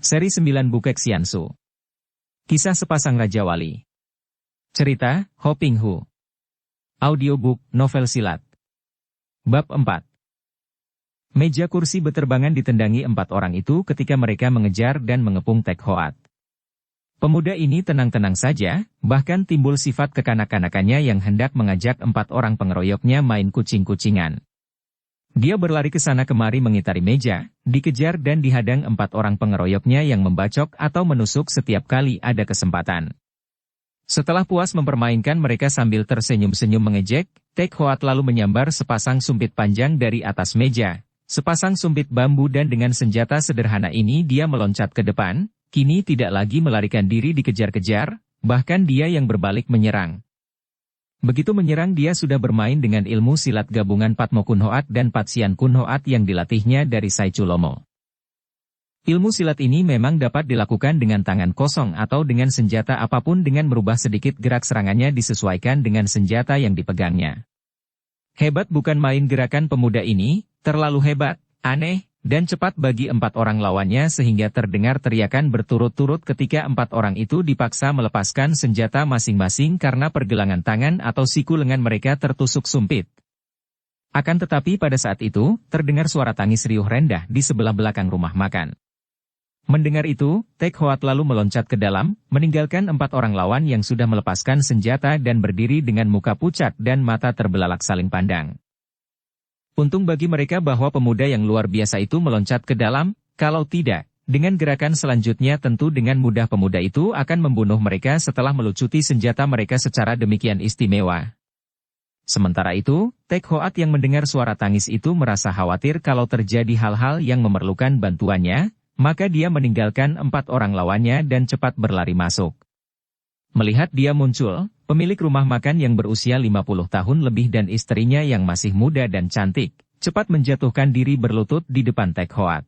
Seri 9 Bukek Xiansu. Kisah sepasang Raja Wali. Cerita, Ho Ping Hu. Audiobook, novel silat. Bab 4. Meja kursi beterbangan ditendangi 4 orang itu ketika mereka mengejar dan mengepung Tek Hoat. Pemuda ini tenang-tenang saja, bahkan timbul sifat kekanak-kanakannya yang hendak mengajak 4 orang pengeroyoknya main kucing-kucingan. Dia berlari ke sana kemari mengitari meja, dikejar dan dihadang 4 orang pengeroyoknya yang membacok atau menusuk setiap kali ada kesempatan. Setelah puas mempermainkan mereka sambil tersenyum-senyum mengejek, Tek Hoat lalu menyambar sepasang sumpit panjang dari atas meja, sepasang sumpit bambu, dan dengan senjata sederhana ini dia meloncat ke depan, kini tidak lagi melarikan diri dikejar-kejar, bahkan dia yang berbalik menyerang. Begitu menyerang dia sudah bermain dengan ilmu silat gabungan Patmo Kun Hoat dan Patsian Kun Hoat yang dilatihnya dari Sai Chulomo. Ilmu silat ini memang dapat dilakukan dengan tangan kosong atau dengan senjata apapun dengan merubah sedikit gerak serangannya disesuaikan dengan senjata yang dipegangnya. Hebat bukan main gerakan pemuda ini, terlalu hebat, aneh, dan cepat bagi 4 orang lawannya sehingga terdengar teriakan berturut-turut ketika 4 orang itu dipaksa melepaskan senjata masing-masing karena pergelangan tangan atau siku lengan mereka tertusuk sumpit. Akan tetapi pada saat itu, terdengar suara tangis riuh rendah di sebelah belakang rumah makan. Mendengar itu, Tek Hoat lalu meloncat ke dalam, meninggalkan 4 orang lawan yang sudah melepaskan senjata dan berdiri dengan muka pucat dan mata terbelalak saling pandang. Untung bagi mereka bahwa pemuda yang luar biasa itu meloncat ke dalam, kalau tidak, dengan gerakan selanjutnya tentu dengan mudah pemuda itu akan membunuh mereka setelah melucuti senjata mereka secara demikian istimewa. Sementara itu, Tek Hoat yang mendengar suara tangis itu merasa khawatir kalau terjadi hal-hal yang memerlukan bantuannya, maka dia meninggalkan 4 orang lawannya dan cepat berlari masuk. Melihat dia muncul, pemilik rumah makan yang berusia 50 tahun lebih dan istrinya yang masih muda dan cantik, cepat menjatuhkan diri berlutut di depan Tek Hoat.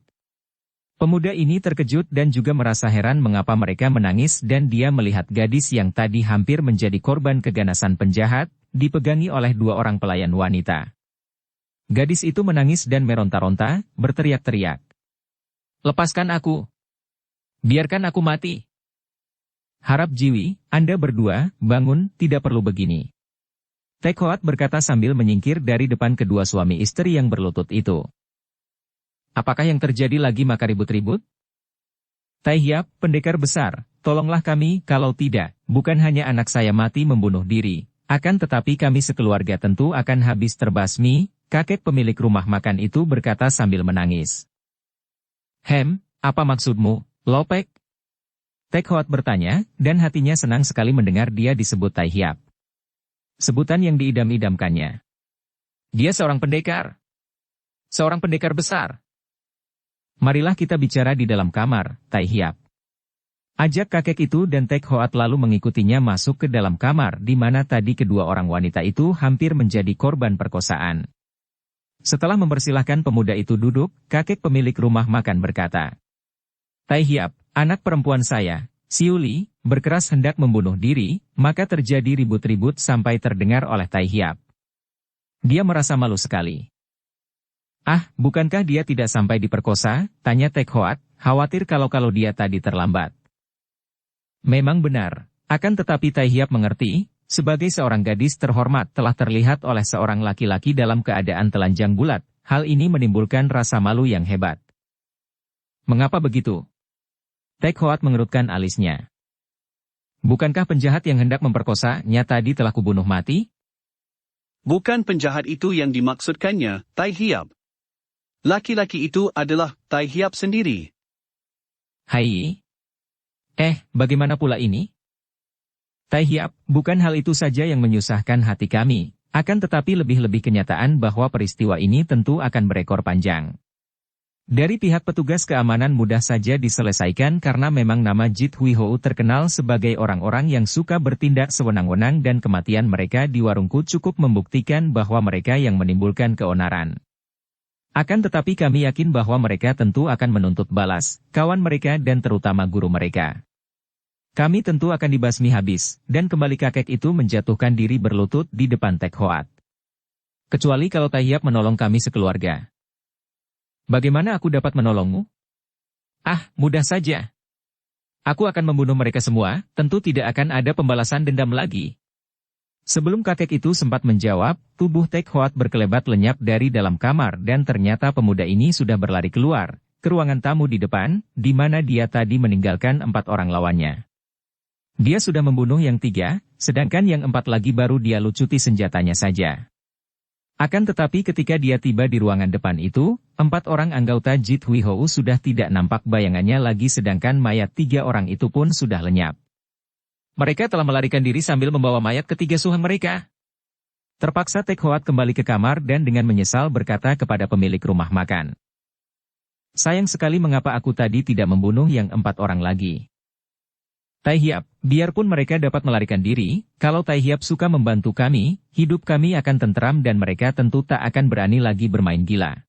Pemuda ini terkejut dan juga merasa heran mengapa mereka menangis dan dia melihat gadis yang tadi hampir menjadi korban keganasan penjahat, dipegangi oleh 2 orang pelayan wanita. Gadis itu menangis dan meronta-ronta, berteriak-teriak. "Lepaskan aku! Biarkan aku mati! Harap Jiwi, Anda berdua, bangun, tidak perlu begini." Tek Hoat berkata sambil menyingkir dari depan kedua suami istri yang berlutut itu. "Apakah yang terjadi lagi maka ribut-ribut? Tai Hiap, pendekar besar, tolonglah kami, kalau tidak, bukan hanya anak saya mati membunuh diri, akan tetapi kami sekeluarga tentu akan habis terbasmi," kakek pemilik rumah makan itu berkata sambil menangis. Apa maksudmu, Lopek?" Tek Hoat bertanya, dan hatinya senang sekali mendengar dia disebut Tai Hiap. Sebutan yang diidam-idamkannya. Dia seorang pendekar. Seorang pendekar besar. "Marilah kita bicara di dalam kamar, Tai Hiap." Ajak kakek itu dan Tek Hoat lalu mengikutinya masuk ke dalam kamar di mana tadi kedua orang wanita itu hampir menjadi korban perkosaan. Setelah mempersilahkan pemuda itu duduk, kakek pemilik rumah makan berkata, "Tai Hiap, anak perempuan saya, Siuli, berkeras hendak membunuh diri, maka terjadi ribut-ribut sampai terdengar oleh Tai Hiap. Dia merasa malu sekali." "Ah, bukankah dia tidak sampai diperkosa?" tanya Tek Hoat, khawatir kalau dia tadi terlambat. Memang benar, akan tetapi Tai Hiap mengerti, sebagai seorang gadis terhormat telah terlihat oleh seorang laki-laki dalam keadaan telanjang bulat, hal ini menimbulkan rasa malu yang hebat. "Mengapa begitu?" Tek Hoat mengerutkan alisnya. "Bukankah penjahat yang hendak memperkosanya tadi telah kubunuh mati?" "Bukan penjahat itu yang dimaksudkannya, Tai Hiap. Laki-laki itu adalah Tai Hiap sendiri." "Hai. Bagaimana pula ini?" "Tai Hiap, bukan hal itu saja yang menyusahkan hati kami, akan tetapi lebih-lebih kenyataan bahwa peristiwa ini tentu akan berekor panjang. Dari pihak petugas keamanan mudah saja diselesaikan karena memang nama Jit Hui Hou terkenal sebagai orang-orang yang suka bertindak sewenang-wenang dan kematian mereka di warungku cukup membuktikan bahwa mereka yang menimbulkan keonaran. Akan tetapi kami yakin bahwa mereka tentu akan menuntut balas, kawan mereka dan terutama guru mereka. Kami tentu akan dibasmi habis," dan kembali kakek itu menjatuhkan diri berlutut di depan Tek Hoat. "Kecuali kalau Tai Hiap menolong kami sekeluarga." "Bagaimana aku dapat menolongmu?" Ah, mudah saja. Aku akan membunuh mereka semua, tentu tidak akan ada pembalasan dendam lagi. Sebelum kakek itu sempat menjawab, tubuh Tek Hoat berkelebat lenyap dari dalam kamar dan ternyata pemuda ini sudah berlari keluar, ke ruangan tamu di depan, di mana dia tadi meninggalkan 4 orang lawannya. Dia sudah membunuh yang 3, sedangkan yang 4 lagi baru dia lucuti senjatanya saja. Akan tetapi ketika dia tiba di ruangan depan itu, 4 orang anggota Jit Hui Hou sudah tidak nampak bayangannya lagi sedangkan mayat 3 orang itu pun sudah lenyap. Mereka telah melarikan diri sambil membawa mayat ketiga suhan mereka. Terpaksa Tek Hoat kembali ke kamar dan dengan menyesal berkata kepada pemilik rumah makan. Sayang sekali mengapa aku tadi tidak membunuh yang 4 orang lagi. Tai Hiap, biarpun mereka dapat melarikan diri, kalau Tai Hiap suka membantu kami, hidup kami akan tentram dan mereka tentu tak akan berani lagi bermain gila.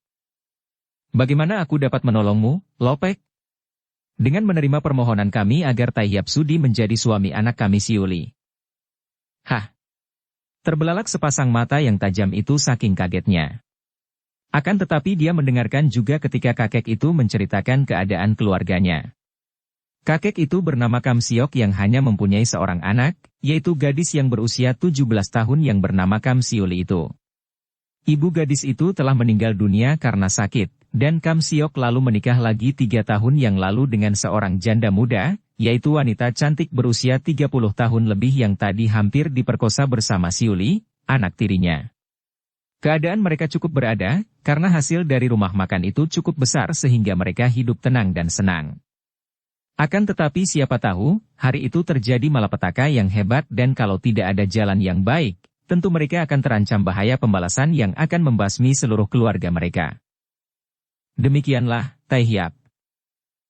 Bagaimana aku dapat menolongmu, Lopek? Dengan menerima permohonan kami agar Tai Hiap sudi menjadi suami anak kami Siuli. Hah? Terbelalak sepasang mata yang tajam itu saking kagetnya. Akan tetapi dia mendengarkan juga ketika kakek itu menceritakan keadaan keluarganya. Kakek itu bernama Kam Siok yang hanya mempunyai seorang anak, yaitu gadis yang berusia 17 tahun yang bernama Kam Siuli itu. Ibu gadis itu telah meninggal dunia karena sakit, dan Kam Siok lalu menikah lagi 3 tahun yang lalu dengan seorang janda muda, yaitu wanita cantik berusia 30 tahun lebih yang tadi hampir diperkosa bersama Siuli, anak tirinya. Keadaan mereka cukup berada, karena hasil dari rumah makan itu cukup besar sehingga mereka hidup tenang dan senang. Akan tetapi siapa tahu, hari itu terjadi malapetaka yang hebat dan kalau tidak ada jalan yang baik, tentu mereka akan terancam bahaya pembalasan yang akan membasmi seluruh keluarga mereka. Demikianlah, Tai Hiap.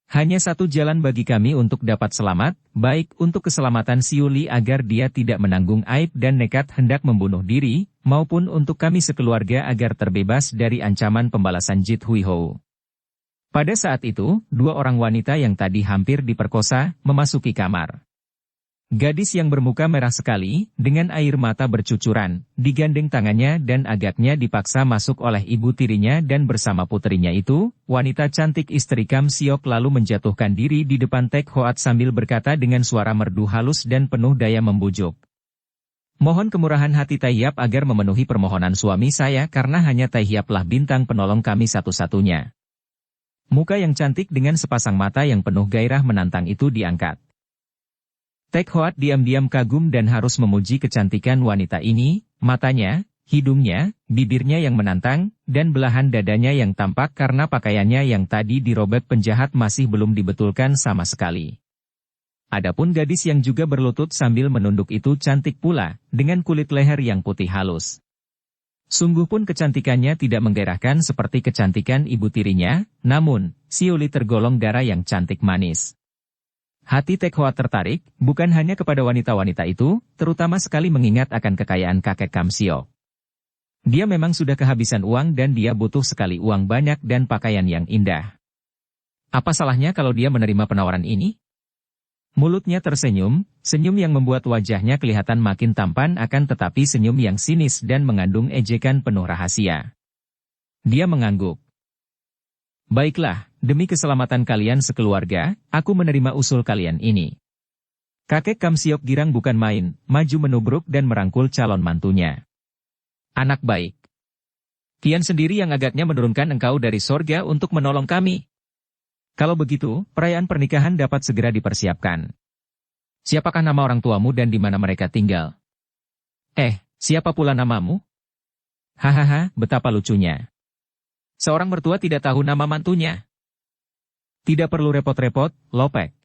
Hanya satu jalan bagi kami untuk dapat selamat, baik untuk keselamatan Siuli agar dia tidak menanggung aib dan nekat hendak membunuh diri, maupun untuk kami sekeluarga agar terbebas dari ancaman pembalasan Jit Hui Hou. Pada saat itu, 2 orang wanita yang tadi hampir diperkosa, memasuki kamar. Gadis yang bermuka merah sekali, dengan air mata bercucuran, digandeng tangannya dan agaknya dipaksa masuk oleh ibu tirinya dan bersama putrinya itu, wanita cantik istri Kam Siok lalu menjatuhkan diri di depan Tek Hoat sambil berkata dengan suara merdu halus dan penuh daya membujuk. Mohon kemurahan hati Tai Hiap agar memenuhi permohonan suami saya karena hanya Tai Hiaplah bintang penolong kami satu-satunya. Muka yang cantik dengan sepasang mata yang penuh gairah menantang itu diangkat. Tek Hoat diam-diam kagum dan harus memuji kecantikan wanita ini, matanya, hidungnya, bibirnya yang menantang, dan belahan dadanya yang tampak karena pakaiannya yang tadi dirobek penjahat masih belum dibetulkan sama sekali. Adapun gadis yang juga berlutut sambil menunduk itu cantik pula, dengan kulit leher yang putih halus. Sungguh pun kecantikannya tidak menggairahkan seperti kecantikan ibu tirinya, namun, Siuli tergolong darah yang cantik manis. Hati Tek Hoat tertarik, bukan hanya kepada wanita-wanita itu, terutama sekali mengingat akan kekayaan kakek Kam Siok. Dia memang sudah kehabisan uang dan dia butuh sekali uang banyak dan pakaian yang indah. Apa salahnya kalau dia menerima penawaran ini? Mulutnya tersenyum, senyum yang membuat wajahnya kelihatan makin tampan akan tetapi senyum yang sinis dan mengandung ejekan penuh rahasia. Dia mengangguk. Baiklah, demi keselamatan kalian sekeluarga, aku menerima usul kalian ini. Kakek Kam Siok girang bukan main, maju menubruk dan merangkul calon mantunya. Anak baik. Kian sendiri yang agaknya menurunkan engkau dari sorga untuk menolong kami. Kalau begitu, perayaan pernikahan dapat segera dipersiapkan. Siapakah nama orang tuamu dan di mana mereka tinggal? Siapa pula namamu? Hahaha, betapa lucunya. Seorang mertua tidak tahu nama mantunya. Tidak perlu repot-repot, Lopek.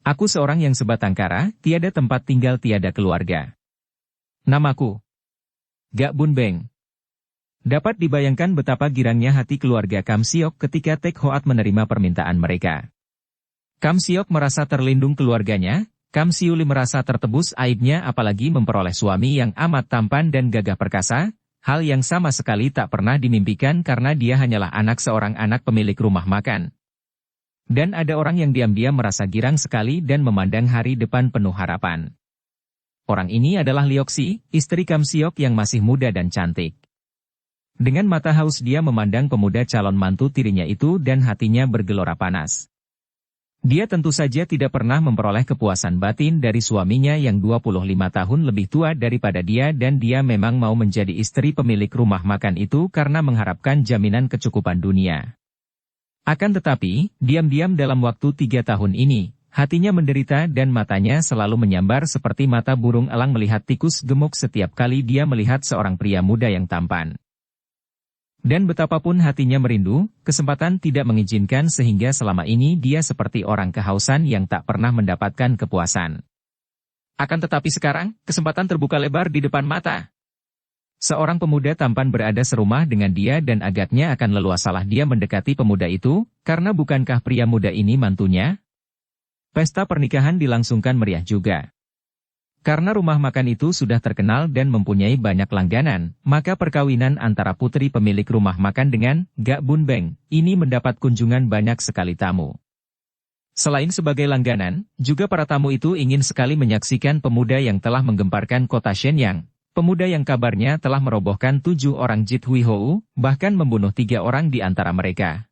Aku seorang yang sebatang kara, tiada tempat tinggal tiada keluarga. Namaku Gak Bun Beng. Dapat dibayangkan betapa girangnya hati keluarga Kam Siok ketika Tek Hoat menerima permintaan mereka. Kam Siok merasa terlindung keluarganya, Kam Siuli merasa tertebus aibnya apalagi memperoleh suami yang amat tampan dan gagah perkasa, hal yang sama sekali tak pernah dimimpikan karena dia hanyalah anak seorang anak pemilik rumah makan. Dan ada orang yang diam-diam merasa girang sekali dan memandang hari depan penuh harapan. Orang ini adalah Lioksi, istri Kam Siok yang masih muda dan cantik. Dengan mata haus dia memandang pemuda calon mantu tirinya itu dan hatinya bergelora panas. Dia tentu saja tidak pernah memperoleh kepuasan batin dari suaminya yang 25 tahun lebih tua daripada dia dan dia memang mau menjadi istri pemilik rumah makan itu karena mengharapkan jaminan kecukupan dunia. Akan tetapi, diam-diam dalam waktu 3 tahun ini, hatinya menderita dan matanya selalu menyambar seperti mata burung elang melihat tikus gemuk setiap kali dia melihat seorang pria muda yang tampan. Dan betapapun hatinya merindu, kesempatan tidak mengizinkan sehingga selama ini dia seperti orang kehausan yang tak pernah mendapatkan kepuasan. Akan tetapi sekarang, kesempatan terbuka lebar di depan mata. Seorang pemuda tampan berada serumah dengan dia dan agaknya akan leluasalah dia mendekati pemuda itu, karena bukankah pria muda ini mantunya? Pesta pernikahan dilangsungkan meriah juga. Karena rumah makan itu sudah terkenal dan mempunyai banyak langganan, maka perkawinan antara putri pemilik rumah makan dengan Gak Bun Beng ini mendapat kunjungan banyak sekali tamu. Selain sebagai langganan, juga para tamu itu ingin sekali menyaksikan pemuda yang telah menggemparkan kota Shenyang, pemuda yang kabarnya telah merobohkan 7 orang Jit Hui Hou, bahkan membunuh 3 orang di antara mereka.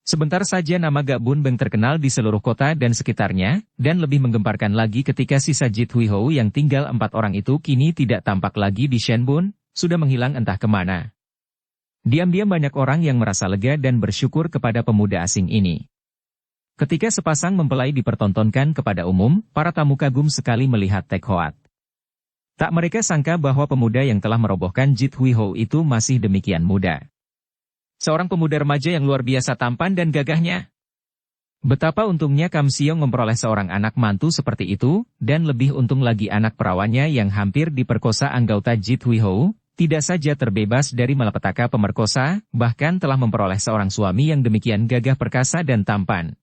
Sebentar saja nama Gak Bun Beng terkenal di seluruh kota dan sekitarnya, dan lebih menggemparkan lagi ketika sisa Jit Hui Hou yang tinggal 4 orang itu kini tidak tampak lagi di Shenbun, sudah menghilang entah kemana. Diam-diam banyak orang yang merasa lega dan bersyukur kepada pemuda asing ini. Ketika sepasang mempelai dipertontonkan kepada umum, para tamu kagum sekali melihat Tek Hoat. Tak mereka sangka bahwa pemuda yang telah merobohkan Jit Hui Hou itu masih demikian muda. Seorang pemuda remaja yang luar biasa tampan dan gagahnya. Betapa untungnya Kam Siong memperoleh seorang anak mantu seperti itu, dan lebih untung lagi anak perawannya yang hampir diperkosa anggota Jit Hui Hou, tidak saja terbebas dari malapetaka pemerkosa, bahkan telah memperoleh seorang suami yang demikian gagah perkasa dan tampan.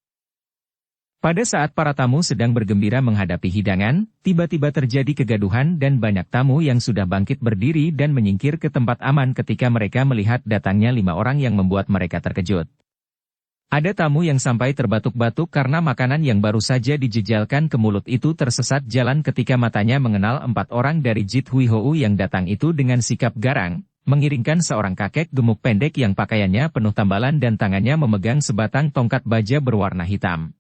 Pada saat para tamu sedang bergembira menghadapi hidangan, tiba-tiba terjadi kegaduhan dan banyak tamu yang sudah bangkit berdiri dan menyingkir ke tempat aman ketika mereka melihat datangnya 5 orang yang membuat mereka terkejut. Ada tamu yang sampai terbatuk-batuk karena makanan yang baru saja dijejalkan ke mulut itu tersesat jalan ketika matanya mengenal 4 orang dari Jit Hui Hou yang datang itu dengan sikap garang, mengiringkan seorang kakek gemuk pendek yang pakaiannya penuh tambalan dan tangannya memegang sebatang tongkat baja berwarna hitam.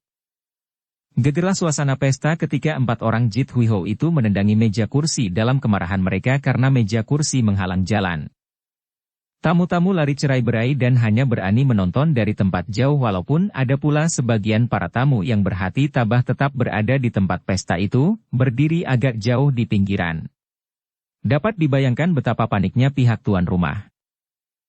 Gegerlah suasana pesta ketika 4 orang Jit Hui Hou itu menendangi meja kursi dalam kemarahan mereka karena meja kursi menghalang jalan. Tamu-tamu lari cerai-berai dan hanya berani menonton dari tempat jauh walaupun ada pula sebagian para tamu yang berhati tabah tetap berada di tempat pesta itu, berdiri agak jauh di pinggiran. Dapat dibayangkan betapa paniknya pihak tuan rumah.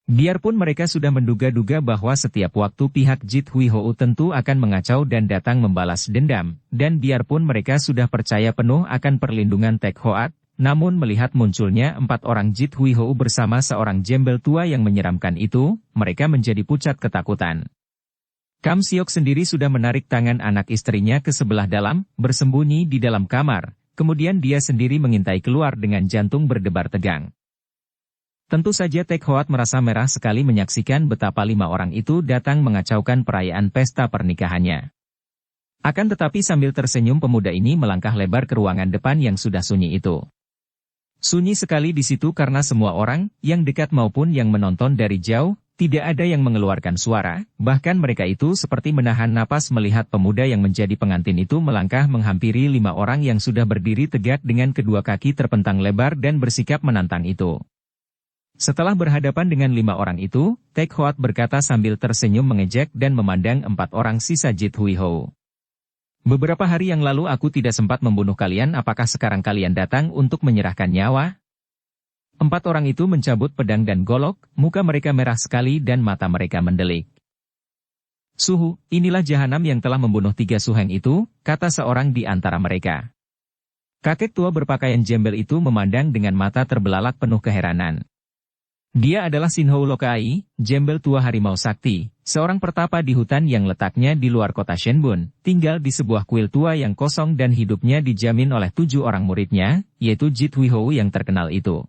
Biarpun mereka sudah menduga-duga bahwa setiap waktu pihak Jit Hui Hou tentu akan mengacau dan datang membalas dendam, dan biarpun mereka sudah percaya penuh akan perlindungan Tek Hoat, namun melihat munculnya 4 orang Jit Hui Hou bersama seorang jembel tua yang menyeramkan itu, mereka menjadi pucat ketakutan. Kam Siok sendiri sudah menarik tangan anak istrinya ke sebelah dalam, bersembunyi di dalam kamar, kemudian dia sendiri mengintai keluar dengan jantung berdebar tegang. Tentu saja Tek Hoat merasa merah sekali menyaksikan betapa 5 orang itu datang mengacaukan perayaan pesta pernikahannya. Akan tetapi sambil tersenyum pemuda ini melangkah lebar ke ruangan depan yang sudah sunyi itu. Sunyi sekali di situ karena semua orang, yang dekat maupun yang menonton dari jauh, tidak ada yang mengeluarkan suara, bahkan mereka itu seperti menahan napas melihat pemuda yang menjadi pengantin itu melangkah menghampiri 5 orang yang sudah berdiri tegak dengan kedua kaki terpentang lebar dan bersikap menantang itu. Setelah berhadapan dengan 5 orang itu, Tek Hoat berkata sambil tersenyum mengejek dan memandang 4 orang sisa Jit Hui Hou. Beberapa hari yang lalu aku tidak sempat membunuh kalian, apakah sekarang kalian datang untuk menyerahkan nyawa? 4 orang itu mencabut pedang dan golok, muka mereka merah sekali dan mata mereka mendelik. Suhu, inilah jahanam yang telah membunuh 3 suheng itu, kata seorang di antara mereka. Kakek tua berpakaian jembel itu memandang dengan mata terbelalak penuh keheranan. Dia adalah Sin Hou Lokai, jembel tua harimau sakti, seorang pertapa di hutan yang letaknya di luar kota Shenbun, tinggal di sebuah kuil tua yang kosong dan hidupnya dijamin oleh 7 orang muridnya, yaitu Jit Hui Hou yang terkenal itu.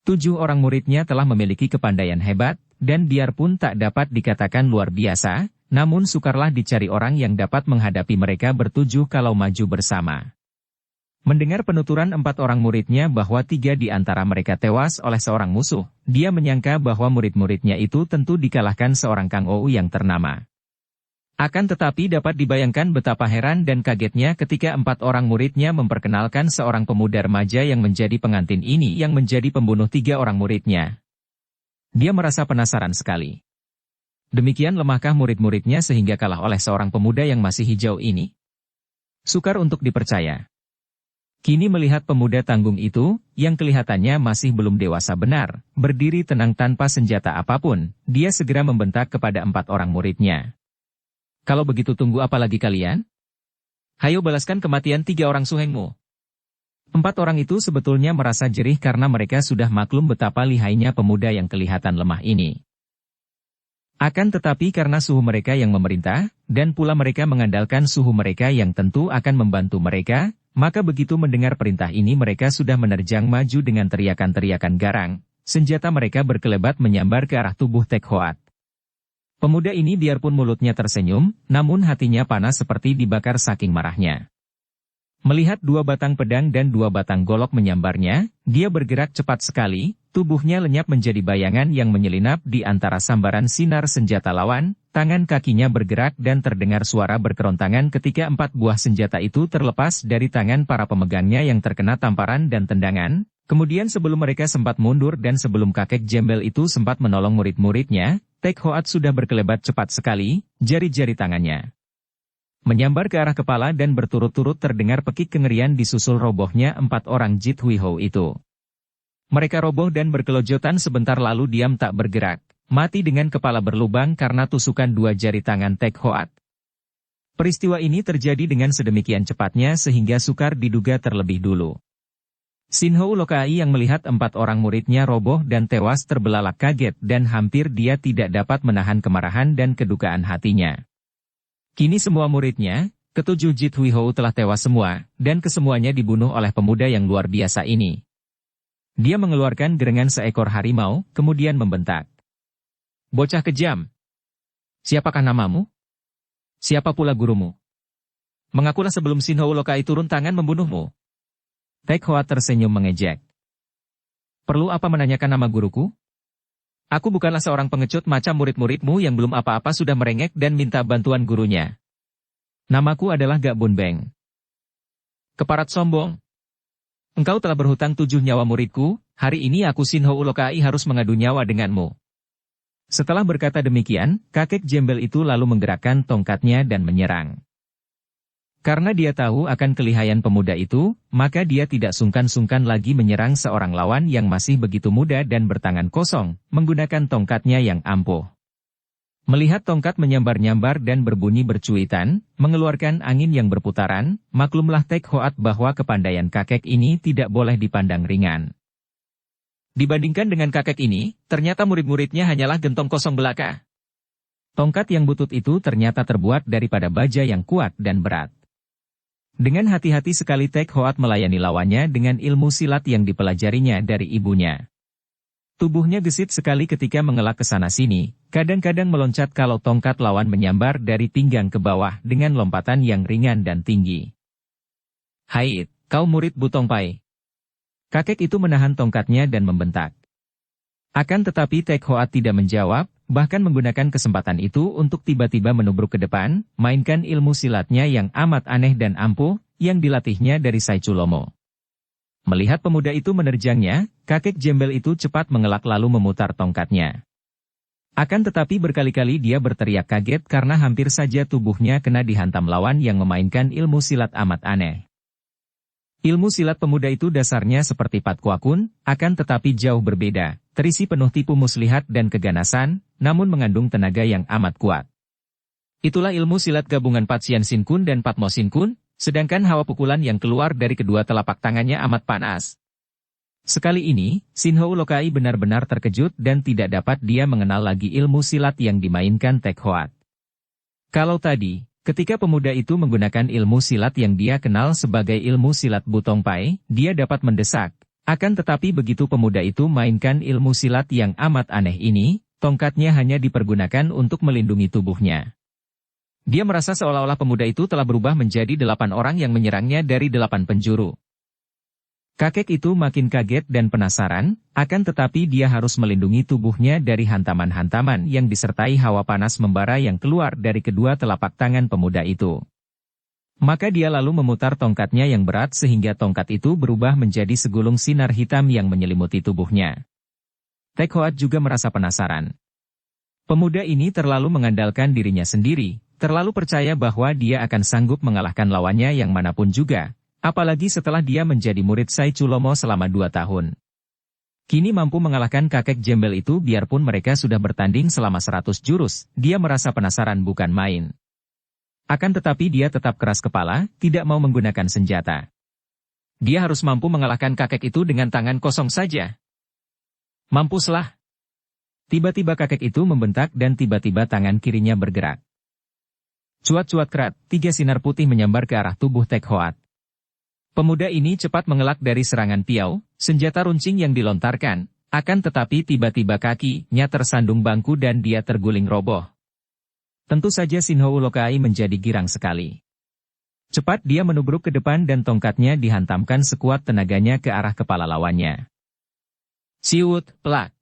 7 orang muridnya telah memiliki kepandaian hebat, dan biarpun tak dapat dikatakan luar biasa, namun sukarlah dicari orang yang dapat menghadapi mereka bertujuh kalau maju bersama. Mendengar penuturan 4 orang muridnya bahwa 3 di antara mereka tewas oleh seorang musuh, dia menyangka bahwa murid-muridnya itu tentu dikalahkan seorang Kang Ou yang ternama. Akan tetapi dapat dibayangkan betapa heran dan kagetnya ketika 4 orang muridnya memperkenalkan seorang pemuda remaja yang menjadi pengantin ini yang menjadi pembunuh 3 orang muridnya. Dia merasa penasaran sekali. Demikian lemahkah murid-muridnya sehingga kalah oleh seorang pemuda yang masih hijau ini? Sukar untuk dipercaya. Kini melihat pemuda tanggung itu, yang kelihatannya masih belum dewasa benar, berdiri tenang tanpa senjata apapun, dia segera membentak kepada 4 orang muridnya. Kalau begitu tunggu apa lagi kalian? Hayo balaskan kematian 3 orang suhengmu. 4 orang itu sebetulnya merasa jerih karena mereka sudah maklum betapa lihainya pemuda yang kelihatan lemah ini. Akan tetapi karena suhu mereka yang memerintah, dan pula mereka mengandalkan suhu mereka yang tentu akan membantu mereka, maka begitu mendengar perintah ini mereka sudah menerjang maju dengan teriakan-teriakan garang. Senjata mereka berkelebat menyambar ke arah tubuh Tek Hoat. Pemuda ini biarpun mulutnya tersenyum, namun hatinya panas seperti dibakar saking marahnya. Melihat 2 batang pedang dan 2 batang golok menyambarnya, dia bergerak cepat sekali, tubuhnya lenyap menjadi bayangan yang menyelinap di antara sambaran sinar senjata lawan, tangan kakinya bergerak dan terdengar suara berkerontangan ketika 4 buah senjata itu terlepas dari tangan para pemegangnya yang terkena tamparan dan tendangan. Kemudian sebelum mereka sempat mundur dan sebelum kakek jembel itu sempat menolong murid-muridnya, Tek Hoat sudah berkelebat cepat sekali, jari-jari tangannya menyambar ke arah kepala dan berturut-turut terdengar pekik kengerian disusul robohnya 4 orang Jit Hui Ho itu. Mereka roboh dan berkelojotan sebentar lalu diam tak bergerak, mati dengan kepala berlubang karena tusukan 2 jari tangan Tek Hoat. Peristiwa ini terjadi dengan sedemikian cepatnya sehingga sukar diduga terlebih dulu. Sin Hou Lokai yang melihat 4 orang muridnya roboh dan tewas terbelalak kaget dan hampir dia tidak dapat menahan kemarahan dan kedukaan hatinya. Kini semua muridnya, ke-7 Jit Hui Ho telah tewas semua, dan kesemuanya dibunuh oleh pemuda yang luar biasa ini. Dia mengeluarkan gerengan seekor harimau, kemudian membentak. Bocah kejam! Siapakah namamu? Siapa pula gurumu? Mengakulah sebelum Sin Hou Lokai turun tangan membunuhmu. Tek Hoat tersenyum mengejek. Perlu apa menanyakan nama guruku? Aku bukanlah seorang pengecut macam murid-muridmu yang belum apa-apa sudah merengek dan minta bantuan gurunya. Namaku adalah Gak Bun Beng. Keparat sombong. Engkau telah berhutang 7 nyawa muridku, hari ini aku Sin Hou Lokai harus mengadu nyawa denganmu. Setelah berkata demikian, kakek jembel itu lalu menggerakkan tongkatnya dan menyerang. Karena dia tahu akan kelihayan pemuda itu, maka dia tidak sungkan-sungkan lagi menyerang seorang lawan yang masih begitu muda dan bertangan kosong, menggunakan tongkatnya yang ampuh. Melihat tongkat menyambar-nyambar dan berbunyi bercuitan, mengeluarkan angin yang berputaran, maklumlah Tek Hoat bahwa kepandaian kakek ini tidak boleh dipandang ringan. Dibandingkan dengan kakek ini, ternyata murid-muridnya hanyalah gentong kosong belaka. Tongkat yang butut itu ternyata terbuat daripada baja yang kuat dan berat. Dengan hati-hati sekali Tek Hoat melayani lawannya dengan ilmu silat yang dipelajarinya dari ibunya. Tubuhnya gesit sekali ketika mengelak ke sana-sini, kadang-kadang meloncat kalau tongkat lawan menyambar dari pinggang ke bawah dengan lompatan yang ringan dan tinggi. Hai, kau murid Butong Pai. Kakek itu menahan tongkatnya dan membentak. Akan tetapi Tek Hoat tidak menjawab, bahkan menggunakan kesempatan itu untuk tiba-tiba menubruk ke depan, mainkan ilmu silatnya yang amat aneh dan ampuh, yang dilatihnya dari Sai Culomo. Melihat pemuda itu menerjangnya, kakek jembel itu cepat mengelak lalu memutar tongkatnya. Akan tetapi berkali-kali dia berteriak kaget karena hampir saja tubuhnya kena dihantam lawan yang memainkan ilmu silat amat aneh. Ilmu silat pemuda itu dasarnya seperti Pat Kua Kun, akan tetapi jauh berbeda, terisi penuh tipu muslihat dan keganasan, namun mengandung tenaga yang amat kuat. Itulah ilmu silat gabungan Pat Sian Sin Kun dan Pat Mo Sin Kun, sedangkan hawa pukulan yang keluar dari kedua telapak tangannya amat panas. Sekali ini, Sin Hou Lokai benar-benar terkejut dan tidak dapat dia mengenal lagi ilmu silat yang dimainkan Tek Hoat. Kalau tadi, ketika pemuda itu menggunakan ilmu silat yang dia kenal sebagai ilmu silat Butong Pai, dia dapat mendesak. Akan tetapi begitu pemuda itu mainkan ilmu silat yang amat aneh ini, tongkatnya hanya dipergunakan untuk melindungi tubuhnya. Dia merasa seolah-olah pemuda itu telah berubah menjadi 8 orang yang menyerangnya dari 8 penjuru. Kakek itu makin kaget dan penasaran, akan tetapi dia harus melindungi tubuhnya dari hantaman-hantaman yang disertai hawa panas membara yang keluar dari kedua telapak tangan pemuda itu. Maka dia lalu memutar tongkatnya yang berat sehingga tongkat itu berubah menjadi segulung sinar hitam yang menyelimuti tubuhnya. Tek Hoat juga merasa penasaran. Pemuda ini terlalu mengandalkan dirinya sendiri, terlalu percaya bahwa dia akan sanggup mengalahkan lawannya yang manapun juga. Apalagi setelah dia menjadi murid Sai Chulomo selama 2 tahun. Kini mampu mengalahkan kakek jembel itu biarpun mereka sudah bertanding selama 100 jurus, dia merasa penasaran bukan main. Akan tetapi dia tetap keras kepala, tidak mau menggunakan senjata. Dia harus mampu mengalahkan kakek itu dengan tangan kosong saja. Mampuslah. Tiba-tiba kakek itu membentak dan tiba-tiba tangan kirinya bergerak. Cuat-cuat kerat, 3 sinar putih menyambar ke arah tubuh Tek Hoat. Pemuda ini cepat mengelak dari serangan piau, senjata runcing yang dilontarkan, akan tetapi tiba-tiba kakinya tersandung bangku dan dia terguling roboh. Tentu saja Shinho Ulokai menjadi girang sekali. Cepat dia menubruk ke depan dan tongkatnya dihantamkan sekuat tenaganya ke arah kepala lawannya. Ciut, pelak.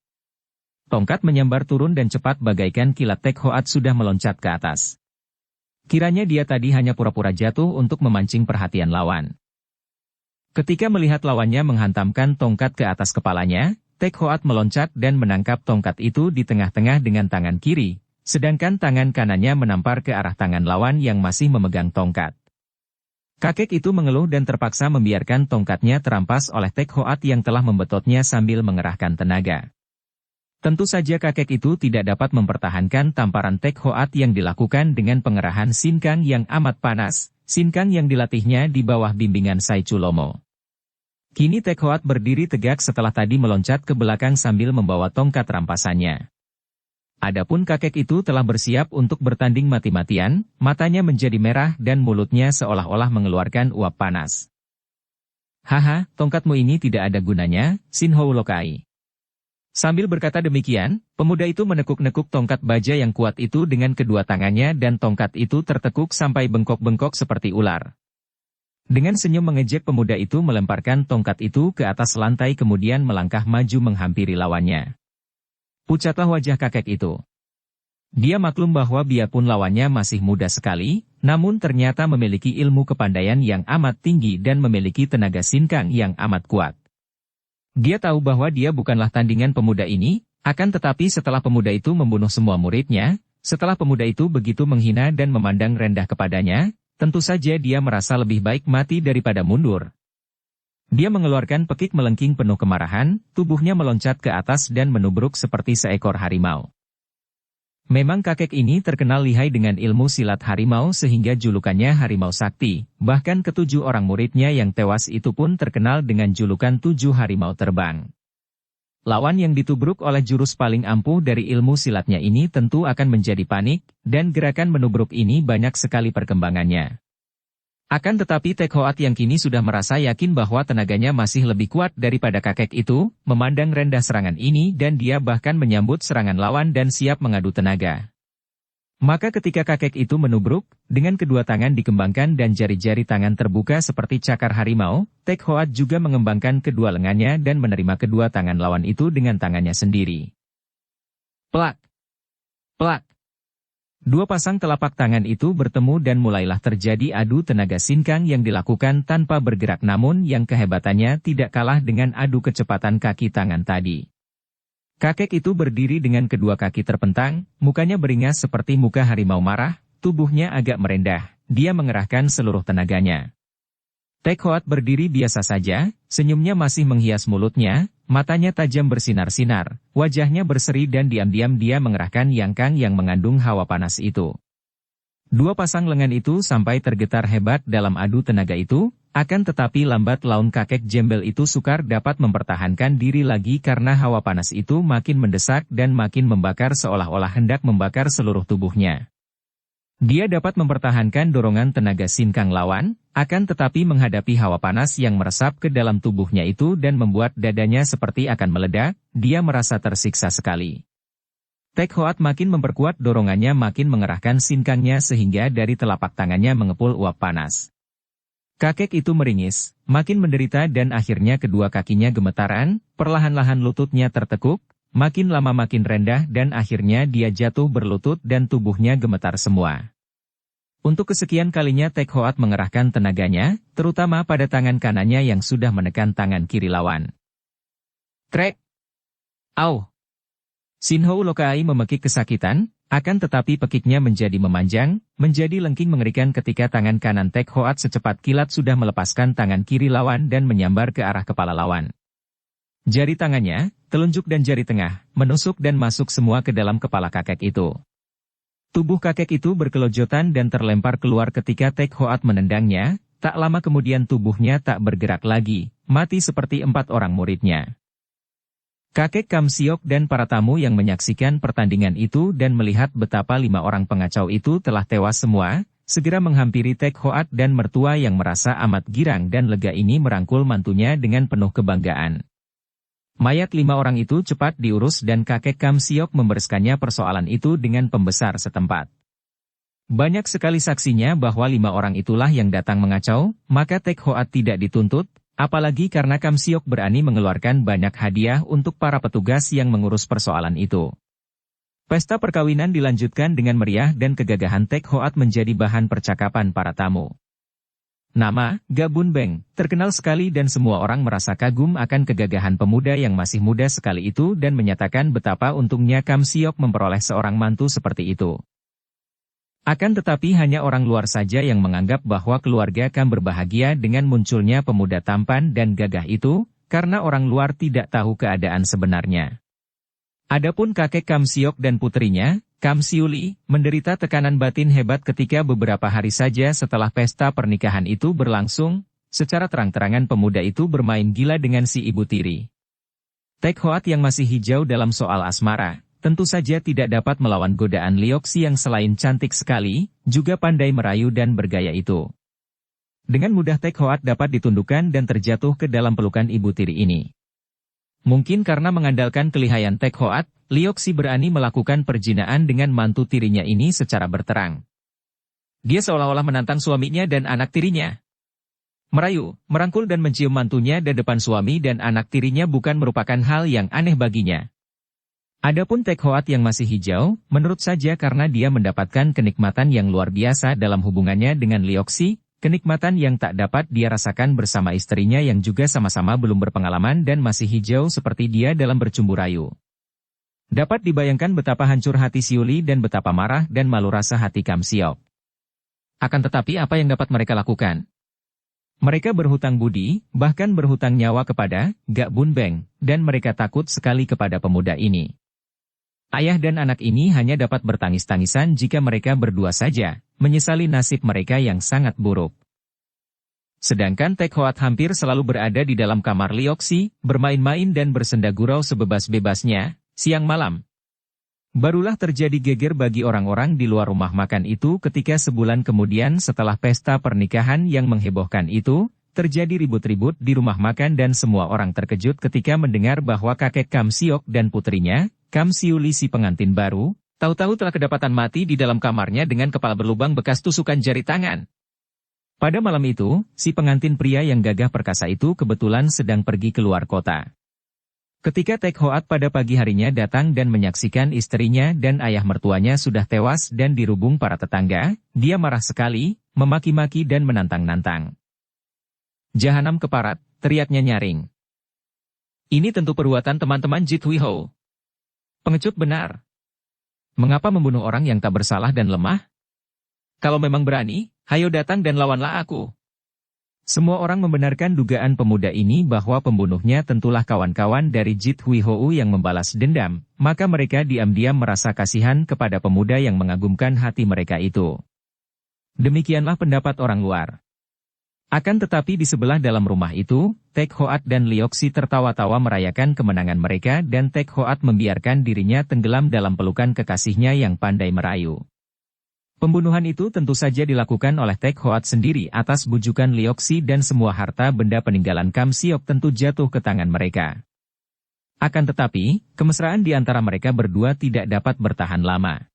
Tongkat menyambar turun dan cepat bagaikan kilat Tek Hoat sudah meloncat ke atas. Kiranya dia tadi hanya pura-pura jatuh untuk memancing perhatian lawan. Ketika melihat lawannya menghantamkan tongkat ke atas kepalanya, Tek Hoat meloncat dan menangkap tongkat itu di tengah-tengah dengan tangan kiri, sedangkan tangan kanannya menampar ke arah tangan lawan yang masih memegang tongkat. Kakek itu mengeluh dan terpaksa membiarkan tongkatnya terampas oleh Tek Hoat yang telah membetotnya sambil mengerahkan tenaga. Tentu saja kakek itu tidak dapat mempertahankan tamparan Tek Hoat yang dilakukan dengan pengerahan sinkang yang amat panas, sinkang yang dilatihnya di bawah bimbingan Sai Chulomo. Kini Tek Hoat berdiri tegak setelah tadi meloncat ke belakang sambil membawa tongkat rampasannya. Adapun kakek itu telah bersiap untuk bertanding mati-matian, matanya menjadi merah dan mulutnya seolah-olah mengeluarkan uap panas. Haha, tongkatmu ini tidak ada gunanya, Shinho Ulokai. Sambil berkata demikian, pemuda itu menekuk-nekuk tongkat baja yang kuat itu dengan kedua tangannya dan tongkat itu tertekuk sampai bengkok-bengkok seperti ular. Dengan senyum mengejek pemuda itu melemparkan tongkat itu ke atas lantai kemudian melangkah maju menghampiri lawannya. Pucatlah wajah kakek itu. Dia maklum bahwa biarpun lawannya masih muda sekali, namun ternyata memiliki ilmu kepandaian yang amat tinggi dan memiliki tenaga sinkang yang amat kuat. Dia tahu bahwa dia bukanlah tandingan pemuda ini, akan tetapi setelah pemuda itu membunuh semua muridnya, setelah pemuda itu begitu menghina dan memandang rendah kepadanya, tentu saja dia merasa lebih baik mati daripada mundur. Dia mengeluarkan pekik melengking penuh kemarahan, tubuhnya meloncat ke atas dan menubruk seperti seekor harimau. Memang kakek ini terkenal lihai dengan ilmu silat harimau sehingga julukannya Harimau Sakti, bahkan ketujuh orang muridnya yang tewas itu pun terkenal dengan julukan 7 harimau terbang. Lawan yang ditubruk oleh jurus paling ampuh dari ilmu silatnya ini tentu akan menjadi panik, dan gerakan menubruk ini banyak sekali perkembangannya. Akan tetapi Tek Hoat yang kini sudah merasa yakin bahwa tenaganya masih lebih kuat daripada kakek itu, memandang rendah serangan ini dan dia bahkan menyambut serangan lawan dan siap mengadu tenaga. Maka ketika kakek itu menubruk, dengan kedua tangan dikembangkan dan jari-jari tangan terbuka seperti cakar harimau, Tek Hoat juga mengembangkan kedua lengannya dan menerima kedua tangan lawan itu dengan tangannya sendiri. Plak! Plak! Dua pasang telapak tangan itu bertemu dan mulailah terjadi adu tenaga sinkang yang dilakukan tanpa bergerak namun yang kehebatannya tidak kalah dengan adu kecepatan kaki tangan tadi. Kakek itu berdiri dengan kedua kaki terpentang, mukanya beringas seperti muka harimau marah, tubuhnya agak merendah, dia mengerahkan seluruh tenaganya. Tek Hoat berdiri biasa saja, senyumnya masih menghias mulutnya, matanya tajam bersinar-sinar, wajahnya berseri dan diam-diam dia mengerahkan yangkang yang mengandung hawa panas itu. Dua pasang lengan itu sampai tergetar hebat dalam adu tenaga itu, akan tetapi lambat laun kakek jembel itu sukar dapat mempertahankan diri lagi karena hawa panas itu makin mendesak dan makin membakar seolah-olah hendak membakar seluruh tubuhnya. Dia dapat mempertahankan dorongan tenaga sinkang lawan, akan tetapi menghadapi hawa panas yang meresap ke dalam tubuhnya itu dan membuat dadanya seperti akan meledak, dia merasa tersiksa sekali. Tek Hoat makin memperkuat dorongannya makin mengerahkan sinkangnya sehingga dari telapak tangannya mengepul uap panas. Kakek itu meringis, makin menderita dan akhirnya kedua kakinya gemetaran, perlahan-lahan lututnya tertekuk, makin lama makin rendah dan akhirnya dia jatuh berlutut dan tubuhnya gemetar semua. Untuk kesekian kalinya Tek Hoat mengerahkan tenaganya, terutama pada tangan kanannya yang sudah menekan tangan kiri lawan. Krek! Au! Sinhou Lokai memekik kesakitan, akan tetapi pekiknya menjadi memanjang, menjadi lengking mengerikan ketika tangan kanan Tek Hoat secepat kilat sudah melepaskan tangan kiri lawan dan menyambar ke arah kepala lawan. Jari tangannya, telunjuk dan jari tengah, menusuk dan masuk semua ke dalam kepala kakek itu. Tubuh kakek itu berkelojotan dan terlempar keluar ketika Tek Hoat menendangnya, tak lama kemudian tubuhnya tak bergerak lagi, mati seperti 4 orang muridnya. Kakek Kam Siok dan para tamu yang menyaksikan pertandingan itu dan melihat betapa 5 orang pengacau itu telah tewas semua, segera menghampiri Tek Hoat dan mertua yang merasa amat girang dan lega ini merangkul mantunya dengan penuh kebanggaan. Mayat 5 orang itu cepat diurus dan kakek Kam Siok membereskannya persoalan itu dengan pembesar setempat. Banyak sekali saksinya bahwa 5 orang itulah yang datang mengacau, maka Tek Hoat tidak dituntut, apalagi karena Kam Siok berani mengeluarkan banyak hadiah untuk para petugas yang mengurus persoalan itu. Pesta perkawinan dilanjutkan dengan meriah dan kegagahan Tek Hoat menjadi bahan percakapan para tamu. Nama, Ga Bun Beng, terkenal sekali dan semua orang merasa kagum akan kegagahan pemuda yang masih muda sekali itu dan menyatakan betapa untungnya Kam Siok memperoleh seorang mantu seperti itu. Akan tetapi hanya orang luar saja yang menganggap bahwa keluarga Kam berbahagia dengan munculnya pemuda tampan dan gagah itu, karena orang luar tidak tahu keadaan sebenarnya. Adapun kakek Kam Siok dan putrinya, Kam Siuli, menderita tekanan batin hebat ketika beberapa hari saja setelah pesta pernikahan itu berlangsung, secara terang-terangan pemuda itu bermain gila dengan si ibu tiri. Tek Hoat yang masih hijau dalam soal asmara, tentu saja tidak dapat melawan godaan Lioxi yang selain cantik sekali, juga pandai merayu dan bergaya itu. Dengan mudah Tek Hoat dapat ditundukkan dan terjatuh ke dalam pelukan ibu tiri ini. Mungkin karena mengandalkan kelihayan Tek Hoat, Lioxi berani melakukan perjinaan dengan mantu tirinya ini secara berterang. Dia seolah-olah menantang suaminya dan anak tirinya. Merayu, merangkul dan mencium mantunya di depan suami dan anak tirinya bukan merupakan hal yang aneh baginya. Adapun Tek Hoat yang masih hijau, menurut saja karena dia mendapatkan kenikmatan yang luar biasa dalam hubungannya dengan Lioxi, kenikmatan yang tak dapat dia rasakan bersama istrinya yang juga sama-sama belum berpengalaman dan masih hijau seperti dia dalam bercumbu rayu. Dapat dibayangkan betapa hancur hati Siuli dan betapa marah dan malu rasa hati Kam Siok. Akan tetapi apa yang dapat mereka lakukan? Mereka berhutang budi, bahkan berhutang nyawa kepada Ga Bun Beng, dan mereka takut sekali kepada pemuda ini. Ayah dan anak ini hanya dapat bertangis-tangisan jika mereka berdua saja, menyesali nasib mereka yang sangat buruk. Sedangkan Tek Hoat hampir selalu berada di dalam kamar Lioxi, bermain-main dan bersenda gurau sebebas-bebasnya, siang malam. Barulah terjadi geger bagi orang-orang di luar rumah makan itu ketika sebulan kemudian setelah pesta pernikahan yang menghebohkan itu, terjadi ribut-ribut di rumah makan dan semua orang terkejut ketika mendengar bahwa kakek Kam Siok dan putrinya, Kam Siuli si pengantin baru, tahu-tahu telah kedapatan mati di dalam kamarnya dengan kepala berlubang bekas tusukan jari tangan. Pada malam itu, si pengantin pria yang gagah perkasa itu kebetulan sedang pergi keluar kota. Ketika Tek Hoat pada pagi harinya datang dan menyaksikan istrinya dan ayah mertuanya sudah tewas dan dirubung para tetangga, dia marah sekali, memaki-maki dan menantang-nantang. "Jahanam keparat," teriaknya nyaring. "Ini tentu perbuatan teman-teman Jit Hui Ho. Pengecut benar. Mengapa membunuh orang yang tak bersalah dan lemah? Kalau memang berani, hayo datang dan lawanlah aku." Semua orang membenarkan dugaan pemuda ini bahwa pembunuhnya tentulah kawan-kawan dari Jit Hui Ho yang membalas dendam, maka mereka diam-diam merasa kasihan kepada pemuda yang mengagumkan hati mereka itu. Demikianlah pendapat orang luar. Akan tetapi di sebelah dalam rumah itu, Tek Hoat dan Lioxi tertawa-tawa merayakan kemenangan mereka dan Tek Hoat membiarkan dirinya tenggelam dalam pelukan kekasihnya yang pandai merayu. Pembunuhan itu tentu saja dilakukan oleh Tek Hoat sendiri atas bujukan Lioxi dan semua harta benda peninggalan Kam Siok tentu jatuh ke tangan mereka. Akan tetapi, kemesraan di antara mereka berdua tidak dapat bertahan lama.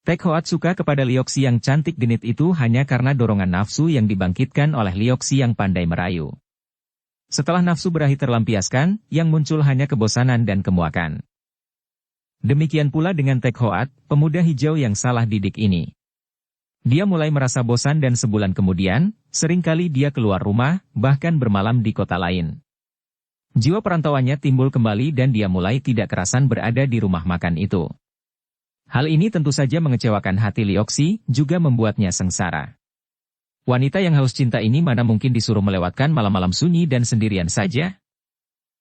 Tek Hoat suka kepada Lioxi yang cantik genit itu hanya karena dorongan nafsu yang dibangkitkan oleh Lioxi yang pandai merayu. Setelah nafsu berakhir terlampiaskan, yang muncul hanya kebosanan dan kemuakan. Demikian pula dengan Tek Hoat, pemuda hijau yang salah didik ini. Dia mulai merasa bosan dan sebulan kemudian, seringkali dia keluar rumah, bahkan bermalam di kota lain. Jiwa perantauannya timbul kembali dan dia mulai tidak kerasan berada di rumah makan itu. Hal ini tentu saja mengecewakan hati Lioxi, juga membuatnya sengsara. Wanita yang haus cinta ini mana mungkin disuruh melewatkan malam-malam sunyi dan sendirian saja?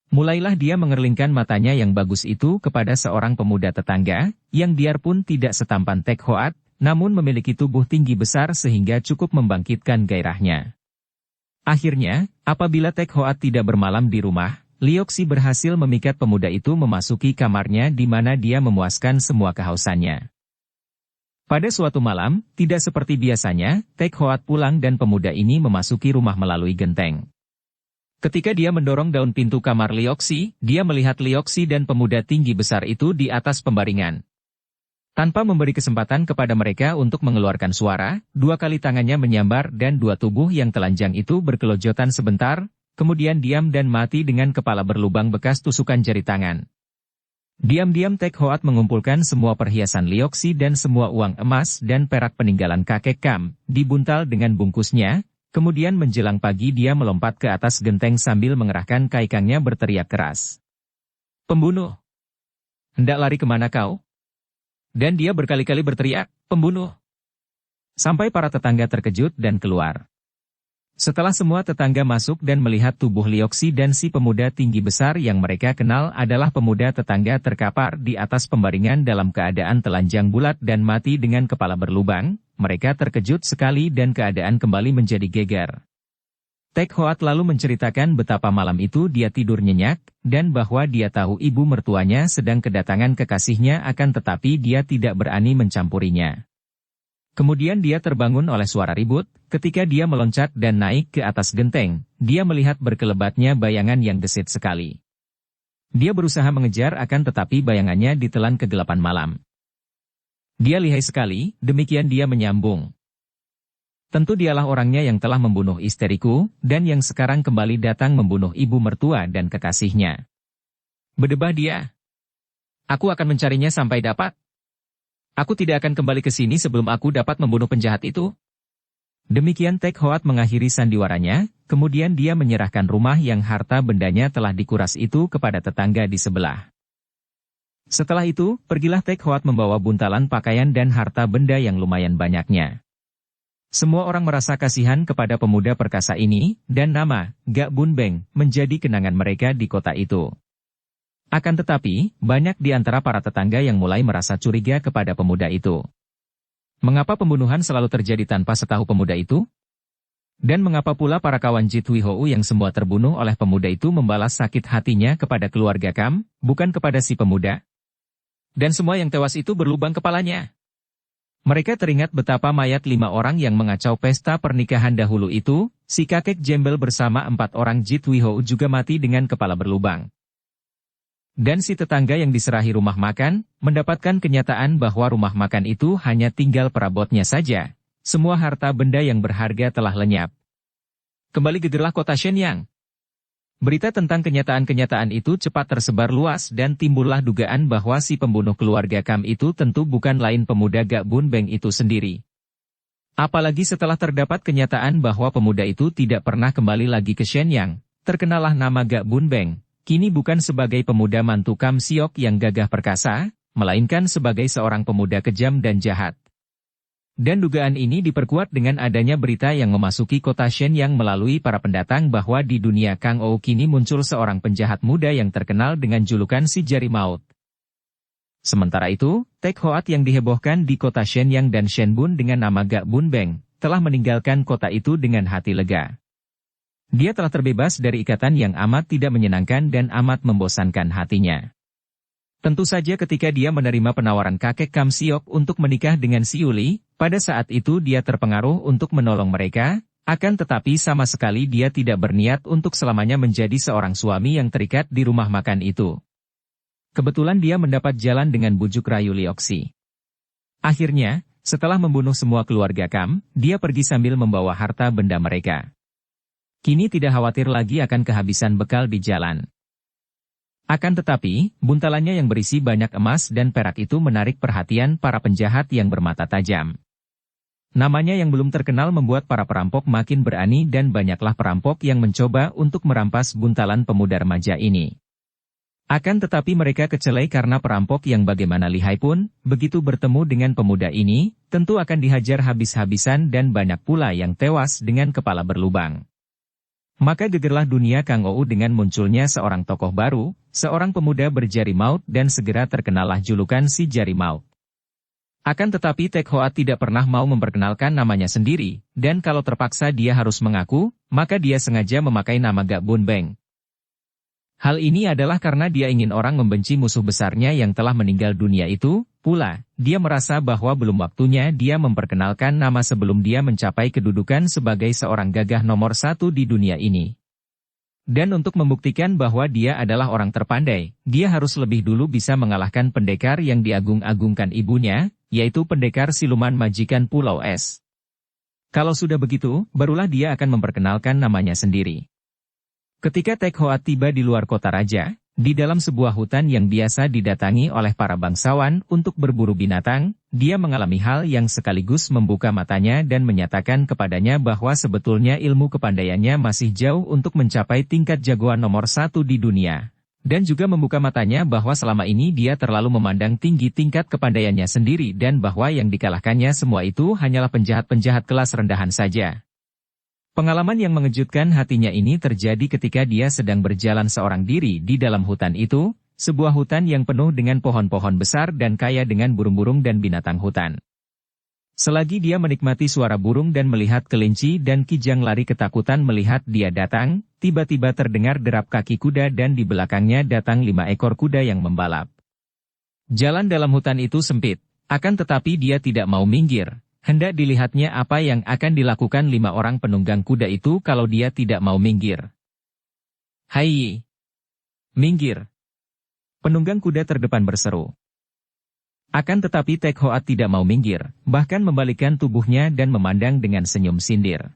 Mulailah dia mengerlingkan matanya yang bagus itu kepada seorang pemuda tetangga, yang biarpun tidak setampan Tek Hoat, namun memiliki tubuh tinggi besar sehingga cukup membangkitkan gairahnya. Akhirnya, apabila Tek Hoat tidak bermalam di rumah, Lioxi berhasil memikat pemuda itu memasuki kamarnya di mana dia memuaskan semua kehausannya. Pada suatu malam, tidak seperti biasanya, Tek Hoat pulang dan pemuda ini memasuki rumah melalui genteng. Ketika dia mendorong daun pintu kamar Lioxi, dia melihat Lioxi dan pemuda tinggi besar itu di atas pembaringan. Tanpa memberi kesempatan kepada mereka untuk mengeluarkan suara, 2 kali tangannya menyambar dan 2 tubuh yang telanjang itu berkelojotan sebentar, kemudian diam dan mati dengan kepala berlubang bekas tusukan jari tangan. Diam-diam Tek Hoat mengumpulkan semua perhiasan Lioxi dan semua uang emas dan perak peninggalan kakek Kam, dibuntal dengan bungkusnya, kemudian menjelang pagi dia melompat ke atas genteng sambil mengerahkan kaikangnya berteriak keras. "Pembunuh! Hendak lari kemana kau?" Dan dia berkali-kali berteriak, "Pembunuh!" Sampai para tetangga terkejut dan keluar. Setelah semua tetangga masuk dan melihat tubuh Lioxi dan si pemuda tinggi besar yang mereka kenal adalah pemuda tetangga terkapar di atas pembaringan dalam keadaan telanjang bulat dan mati dengan kepala berlubang, mereka terkejut sekali dan keadaan kembali menjadi geger. Tek Hoat lalu menceritakan betapa malam itu dia tidur nyenyak, dan bahwa dia tahu ibu mertuanya sedang kedatangan kekasihnya akan tetapi dia tidak berani mencampurinya. Kemudian dia terbangun oleh suara ribut, ketika dia meloncat dan naik ke atas genteng, dia melihat berkelebatnya bayangan yang gesit sekali. Dia berusaha mengejar akan tetapi bayangannya ditelan kegelapan malam. Dia lihai sekali, demikian dia menyambung. Tentu dialah orangnya yang telah membunuh istriku, dan yang sekarang kembali datang membunuh ibu mertua dan kekasihnya. Berdebah dia. Aku akan mencarinya sampai dapat. Aku tidak akan kembali ke sini sebelum aku dapat membunuh penjahat itu. Demikian Tek Hoat mengakhiri sandiwaranya, kemudian dia menyerahkan rumah yang harta bendanya telah dikuras itu kepada tetangga di sebelah. Setelah itu, pergilah Tek Hoat membawa buntalan pakaian dan harta benda yang lumayan banyaknya. Semua orang merasa kasihan kepada pemuda perkasa ini, dan nama Gak Bun Beng menjadi kenangan mereka di kota itu. Akan tetapi, banyak di antara para tetangga yang mulai merasa curiga kepada pemuda itu. Mengapa pembunuhan selalu terjadi tanpa setahu pemuda itu? Dan mengapa pula para kawan Jit Wi Hou yang semua terbunuh oleh pemuda itu membalas sakit hatinya kepada keluarga Kam, bukan kepada si pemuda? Dan semua yang tewas itu berlubang kepalanya. Mereka teringat betapa mayat 5 orang yang mengacau pesta pernikahan dahulu itu, si kakek Jembel bersama 4 orang Jit Wi Hou juga mati dengan kepala berlubang. Dan si tetangga yang diserahi rumah makan, mendapatkan kenyataan bahwa rumah makan itu hanya tinggal perabotnya saja. Semua harta benda yang berharga telah lenyap. Kembali gegerlah kota Shenyang. Berita tentang kenyataan-kenyataan itu cepat tersebar luas dan timbullah dugaan bahwa si pembunuh keluarga Kam itu tentu bukan lain pemuda Gak Bun Beng itu sendiri. Apalagi setelah terdapat kenyataan bahwa pemuda itu tidak pernah kembali lagi ke Shenyang, terkenalah nama Gak Bun Beng. Kini bukan sebagai pemuda mantu Kam Siok yang gagah perkasa, melainkan sebagai seorang pemuda kejam dan jahat. Dan dugaan ini diperkuat dengan adanya berita yang memasuki kota Shenyang melalui para pendatang bahwa di dunia Kang Ou kini muncul seorang penjahat muda yang terkenal dengan julukan si Jari Maut. Sementara itu, Tek Hoat yang dihebohkan di kota Shenyang dan Shenbun dengan nama Gak Bun Beng, telah meninggalkan kota itu dengan hati lega. Dia telah terbebas dari ikatan yang amat tidak menyenangkan dan amat membosankan hatinya. Tentu saja ketika dia menerima penawaran kakek Kam Siok untuk menikah dengan si Yuli, pada saat itu dia terpengaruh untuk menolong mereka, akan tetapi sama sekali dia tidak berniat untuk selamanya menjadi seorang suami yang terikat di rumah makan itu. Kebetulan dia mendapat jalan dengan bujuk rayu Lioxi. Akhirnya, setelah membunuh semua keluarga Kam, dia pergi sambil membawa harta benda mereka. Kini tidak khawatir lagi akan kehabisan bekal di jalan. Akan tetapi, buntalannya yang berisi banyak emas dan perak itu menarik perhatian para penjahat yang bermata tajam. Namanya yang belum terkenal membuat para perampok makin berani dan banyaklah perampok yang mencoba untuk merampas buntalan pemuda remaja ini. Akan tetapi mereka kecelai karena perampok yang bagaimana lihai pun, begitu bertemu dengan pemuda ini, tentu akan dihajar habis-habisan dan banyak pula yang tewas dengan kepala berlubang. Maka gegerlah dunia Kang Ou dengan munculnya seorang tokoh baru, seorang pemuda berjari maut dan segera terkenallah julukan si jari maut. Akan tetapi Tek Hoat tidak pernah mau memperkenalkan namanya sendiri, dan kalau terpaksa dia harus mengaku, maka dia sengaja memakai nama Gak Bun Beng. Hal ini adalah karena dia ingin orang membenci musuh besarnya yang telah meninggal dunia itu, pula, dia merasa bahwa belum waktunya dia memperkenalkan nama sebelum dia mencapai kedudukan sebagai seorang gagah nomor satu di dunia ini. Dan untuk membuktikan bahwa dia adalah orang terpandai, dia harus lebih dulu bisa mengalahkan pendekar yang diagung-agungkan ibunya, yaitu pendekar siluman majikan Pulau Es. Kalau sudah begitu, barulah dia akan memperkenalkan namanya sendiri. Ketika Tek Hoat tiba di luar kota raja, di dalam sebuah hutan yang biasa didatangi oleh para bangsawan untuk berburu binatang, dia mengalami hal yang sekaligus membuka matanya dan menyatakan kepadanya bahwa sebetulnya ilmu kepandaiannya masih jauh untuk mencapai tingkat jagoan nomor satu di dunia. Dan juga membuka matanya bahwa selama ini dia terlalu memandang tinggi tingkat kepandaiannya sendiri dan bahwa yang dikalahkannya semua itu hanyalah penjahat-penjahat kelas rendahan saja. Pengalaman yang mengejutkan hatinya ini terjadi ketika dia sedang berjalan seorang diri di dalam hutan itu, sebuah hutan yang penuh dengan pohon-pohon besar dan kaya dengan burung-burung dan binatang hutan. Selagi dia menikmati suara burung dan melihat kelinci dan kijang lari ketakutan melihat dia datang, tiba-tiba terdengar derap kaki kuda dan di belakangnya datang 5 ekor kuda yang membalap. Jalan dalam hutan itu sempit, akan tetapi dia tidak mau minggir. Hendak dilihatnya apa yang akan dilakukan 5 orang penunggang kuda itu kalau dia tidak mau minggir. Hai! Minggir! Penunggang kuda terdepan berseru. Akan tetapi Tek Hoat tidak mau minggir, bahkan membalikkan tubuhnya dan memandang dengan senyum sindir.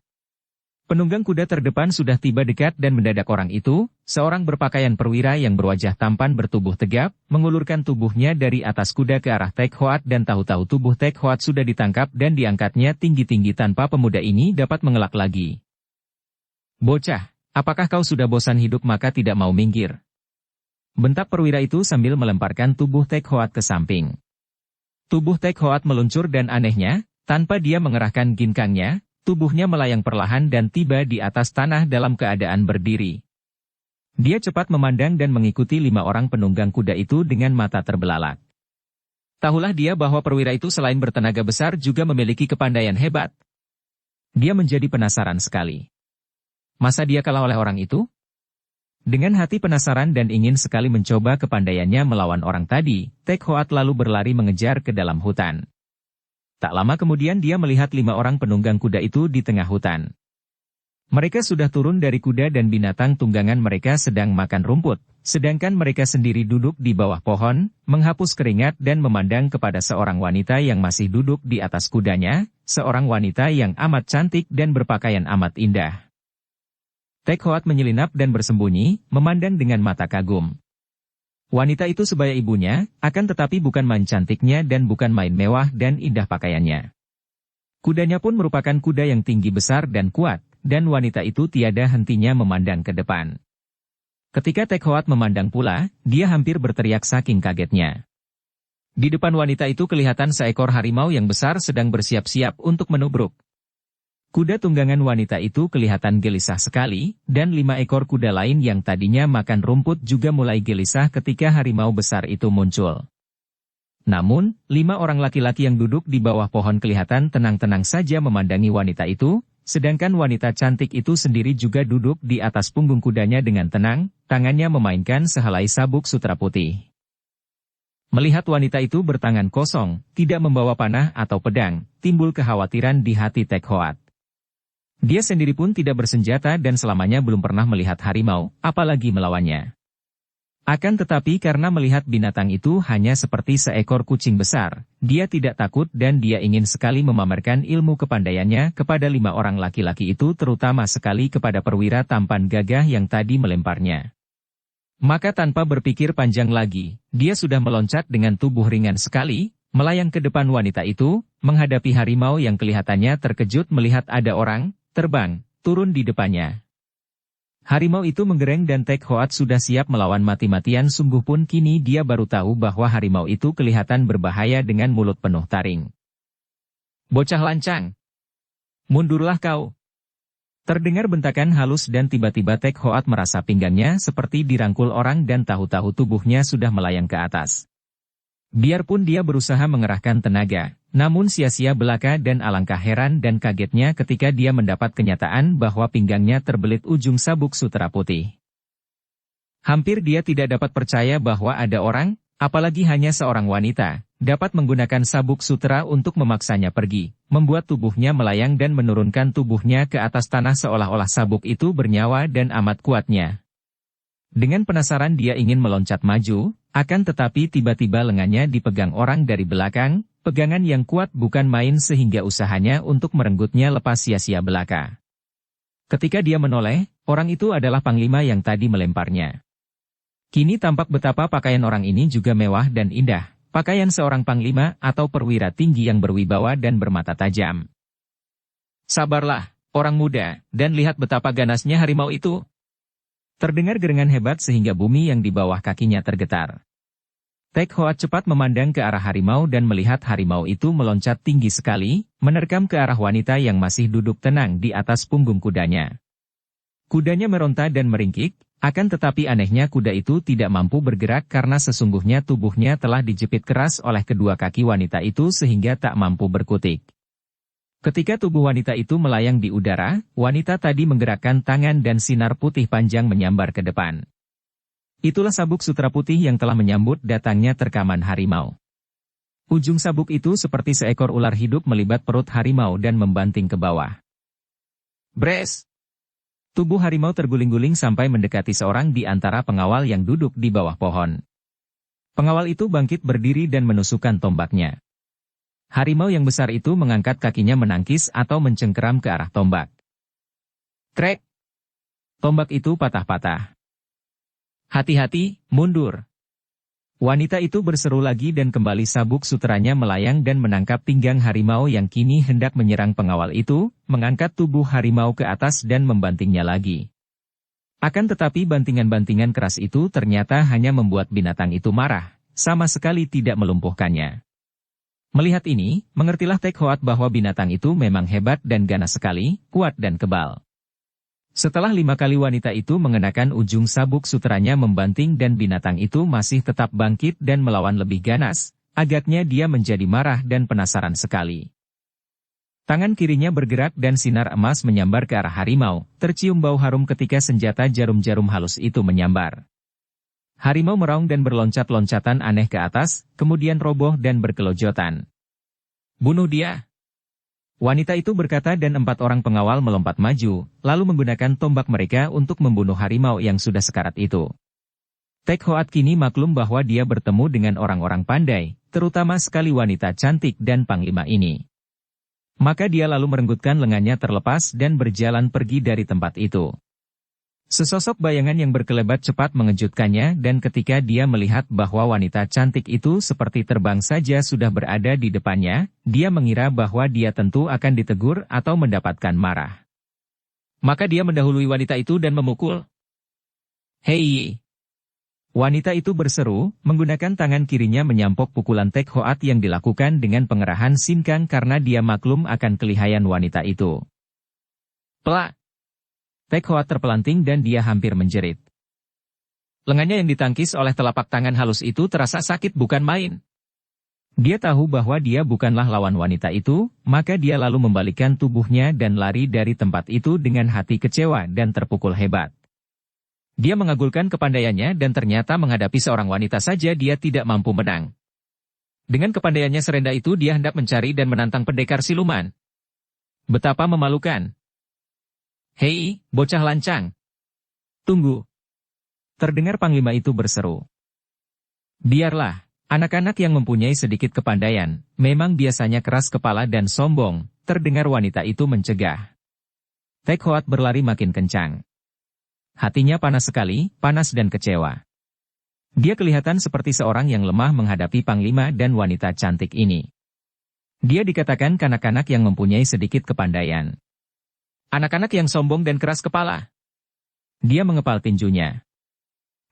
Penunggang kuda terdepan sudah tiba dekat dan mendadak orang itu, seorang berpakaian perwira yang berwajah tampan bertubuh tegap, mengulurkan tubuhnya dari atas kuda ke arah Tek Hoat dan tahu-tahu tubuh Tek Hoat sudah ditangkap dan diangkatnya tinggi-tinggi tanpa pemuda ini dapat mengelak lagi. Bocah, apakah kau sudah bosan hidup maka tidak mau minggir? Bentak perwira itu sambil melemparkan tubuh Tek Hoat ke samping. Tubuh Tek Hoat meluncur dan anehnya, tanpa dia mengerahkan ginkangnya, tubuhnya melayang perlahan dan tiba di atas tanah dalam keadaan berdiri. Dia cepat memandang dan mengikuti 5 orang penunggang kuda itu dengan mata terbelalak. Tahulah dia bahwa perwira itu selain bertenaga besar juga memiliki kepandaian hebat. Dia menjadi penasaran sekali. Masa dia kalah oleh orang itu? Dengan hati penasaran dan ingin sekali mencoba kepandaiannya melawan orang tadi, Tek Hoat lalu berlari mengejar ke dalam hutan. Tak lama kemudian dia melihat 5 orang penunggang kuda itu di tengah hutan. Mereka sudah turun dari kuda dan binatang tunggangan mereka sedang makan rumput, sedangkan mereka sendiri duduk di bawah pohon, menghapus keringat dan memandang kepada seorang wanita yang masih duduk di atas kudanya, seorang wanita yang amat cantik dan berpakaian amat indah. Tek Hoat menyelinap dan bersembunyi, memandang dengan mata kagum. Wanita itu sebaya ibunya, akan tetapi bukan main cantiknya dan bukan main mewah dan indah pakaiannya. Kudanya pun merupakan kuda yang tinggi besar dan kuat, dan wanita itu tiada hentinya memandang ke depan. Ketika Tek Hoat memandang pula, dia hampir berteriak saking kagetnya. Di depan wanita itu kelihatan seekor harimau yang besar sedang bersiap-siap untuk menubruk. Kuda tunggangan wanita itu kelihatan gelisah sekali, dan 5 ekor kuda lain yang tadinya makan rumput juga mulai gelisah ketika harimau besar itu muncul. Namun, 5 orang laki-laki yang duduk di bawah pohon kelihatan tenang-tenang saja memandangi wanita itu, sedangkan wanita cantik itu sendiri juga duduk di atas punggung kudanya dengan tenang, tangannya memainkan sehelai sabuk sutra putih. Melihat wanita itu bertangan kosong, tidak membawa panah atau pedang, timbul kekhawatiran di hati Tek Hoat. Dia sendiri pun tidak bersenjata dan selamanya belum pernah melihat harimau, apalagi melawannya. Akan tetapi karena melihat binatang itu hanya seperti seekor kucing besar, dia tidak takut dan dia ingin sekali memamerkan ilmu kepandaiannya kepada 5 orang laki-laki itu, terutama sekali kepada perwira tampan gagah yang tadi melemparnya. Maka tanpa berpikir panjang lagi, dia sudah meloncat dengan tubuh ringan sekali, melayang ke depan wanita itu, menghadapi harimau yang kelihatannya terkejut melihat ada orang terbang turun di depannya. Harimau itu menggereng dan Tek Hoat sudah siap melawan mati-matian, sungguh pun kini dia baru tahu bahwa harimau itu kelihatan berbahaya dengan mulut penuh taring. "Bocah lancang! Mundurlah kau!" Terdengar bentakan halus dan tiba-tiba Tek Hoat merasa pinggangnya seperti dirangkul orang dan tahu-tahu tubuhnya sudah melayang ke atas. Biarpun dia berusaha mengerahkan tenaga, namun sia-sia belaka dan alangkah heran dan kagetnya ketika dia mendapat kenyataan bahwa pinggangnya terbelit ujung sabuk sutera putih. Hampir dia tidak dapat percaya bahwa ada orang, apalagi hanya seorang wanita, dapat menggunakan sabuk sutera untuk memaksanya pergi, membuat tubuhnya melayang dan menurunkan tubuhnya ke atas tanah seolah-olah sabuk itu bernyawa dan amat kuatnya. Dengan penasaran dia ingin meloncat maju, akan tetapi tiba-tiba lengannya dipegang orang dari belakang, pegangan yang kuat bukan main sehingga usahanya untuk merenggutnya lepas sia-sia belaka. Ketika dia menoleh, orang itu adalah panglima yang tadi melemparnya. Kini tampak betapa pakaian orang ini juga mewah dan indah, pakaian seorang panglima atau perwira tinggi yang berwibawa dan bermata tajam. "Sabarlah, orang muda, dan lihat betapa ganasnya harimau itu." Terdengar gerengan hebat sehingga bumi yang di bawah kakinya tergetar. Tek Hoat cepat memandang ke arah harimau dan melihat harimau itu meloncat tinggi sekali, menerkam ke arah wanita yang masih duduk tenang di atas punggung kudanya. Kudanya meronta dan meringkik, akan tetapi anehnya kuda itu tidak mampu bergerak karena sesungguhnya tubuhnya telah dijepit keras oleh kedua kaki wanita itu sehingga tak mampu berkutik. Ketika tubuh wanita itu melayang di udara, wanita tadi menggerakkan tangan dan sinar putih panjang menyambar ke depan. Itulah sabuk sutera putih yang telah menyambut datangnya terkaman harimau. Ujung sabuk itu seperti seekor ular hidup melibat perut harimau dan membanting ke bawah. Bres! Tubuh harimau terguling-guling sampai mendekati seorang di antara pengawal yang duduk di bawah pohon. Pengawal itu bangkit berdiri dan menusukkan tombaknya. Harimau yang besar itu mengangkat kakinya menangkis atau mencengkeram ke arah tombak. Krek! Tombak itu patah-patah. "Hati-hati, mundur!" Wanita itu berseru lagi dan kembali sabuk suteranya melayang dan menangkap pinggang harimau yang kini hendak menyerang pengawal itu, mengangkat tubuh harimau ke atas dan membantingnya lagi. Akan tetapi bantingan-bantingan keras itu ternyata hanya membuat binatang itu marah, sama sekali tidak melumpuhkannya. Melihat ini, mengertilah Tek Hoat bahwa binatang itu memang hebat dan ganas sekali, kuat dan kebal. Setelah 5 kali wanita itu mengenakan ujung sabuk suteranya membanting dan binatang itu masih tetap bangkit dan melawan lebih ganas, agaknya dia menjadi marah dan penasaran sekali. Tangan kirinya bergerak dan sinar emas menyambar ke arah harimau, tercium bau harum ketika senjata jarum-jarum halus itu menyambar. Harimau meraung dan berloncat-loncatan aneh ke atas, kemudian roboh dan berkelojotan. "Bunuh dia!" Wanita itu berkata dan 4 orang pengawal melompat maju, lalu menggunakan tombak mereka untuk membunuh harimau yang sudah sekarat itu. Tek Hoat kini maklum bahwa dia bertemu dengan orang-orang pandai, terutama sekali wanita cantik dan panglima ini. Maka dia lalu merenggutkan lengannya terlepas dan berjalan pergi dari tempat itu. Sesosok bayangan yang berkelebat cepat mengejutkannya dan ketika dia melihat bahwa wanita cantik itu seperti terbang saja sudah berada di depannya, dia mengira bahwa dia tentu akan ditegur atau mendapatkan marah. Maka dia mendahului wanita itu dan memukul. "Hei!" Wanita itu berseru, menggunakan tangan kirinya menyampok pukulan Tek Hoat yang dilakukan dengan pengerahan sinkang karena dia maklum akan kelihayan wanita itu. Plak! Tek Hoat terpelanting dan dia hampir menjerit. Lengannya yang ditangkis oleh telapak tangan halus itu terasa sakit bukan main. Dia tahu bahwa dia bukanlah lawan wanita itu, maka dia lalu membalikkan tubuhnya dan lari dari tempat itu dengan hati kecewa dan terpukul hebat. Dia mengagulkan kepandaiannya dan ternyata menghadapi seorang wanita saja dia tidak mampu menang. Dengan kepandaiannya serendah itu dia hendak mencari dan menantang pendekar siluman. Betapa memalukan. "Hei, bocah lancang. Tunggu." Terdengar Panglima itu berseru. Biarlah, anak-anak yang mempunyai sedikit kepandaian, memang biasanya keras kepala dan sombong, terdengar wanita itu mencegah. Tek Hoat berlari makin kencang. Hatinya panas sekali, panas dan kecewa. Dia kelihatan seperti seorang yang lemah menghadapi Panglima dan wanita cantik ini. Dia dikatakan kanak-kanak yang mempunyai sedikit kepandaian. Anak-anak yang sombong dan keras kepala. Dia mengepal tinjunya.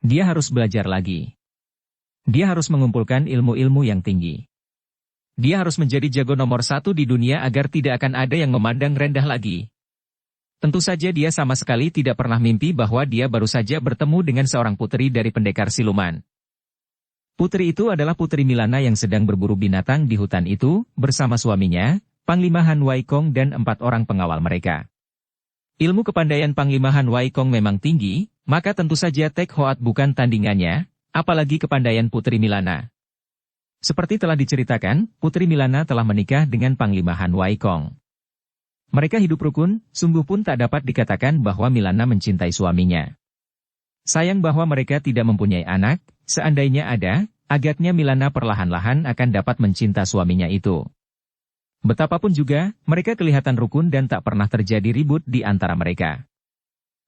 Dia harus belajar lagi. Dia harus mengumpulkan ilmu-ilmu yang tinggi. Dia harus menjadi jago nomor 1 di dunia agar tidak akan ada yang memandang rendah lagi. Tentu saja dia sama sekali tidak pernah mimpi bahwa dia baru saja bertemu dengan seorang putri dari pendekar siluman. Putri itu adalah Putri Milana yang sedang berburu binatang di hutan itu, bersama suaminya, Panglima Han Waikong dan 4 orang pengawal mereka. Ilmu kepandaian Panglima Han Waikong memang tinggi, maka tentu saja Tek Hoat bukan tandingannya, apalagi kepandaian Putri Milana. Seperti telah diceritakan, Putri Milana telah menikah dengan Panglima Han Waikong. Mereka hidup rukun, sungguh pun tak dapat dikatakan bahwa Milana mencintai suaminya. Sayang bahwa mereka tidak mempunyai anak, seandainya ada, agaknya Milana perlahan-lahan akan dapat mencinta suaminya itu. Betapapun juga, mereka kelihatan rukun dan tak pernah terjadi ribut di antara mereka.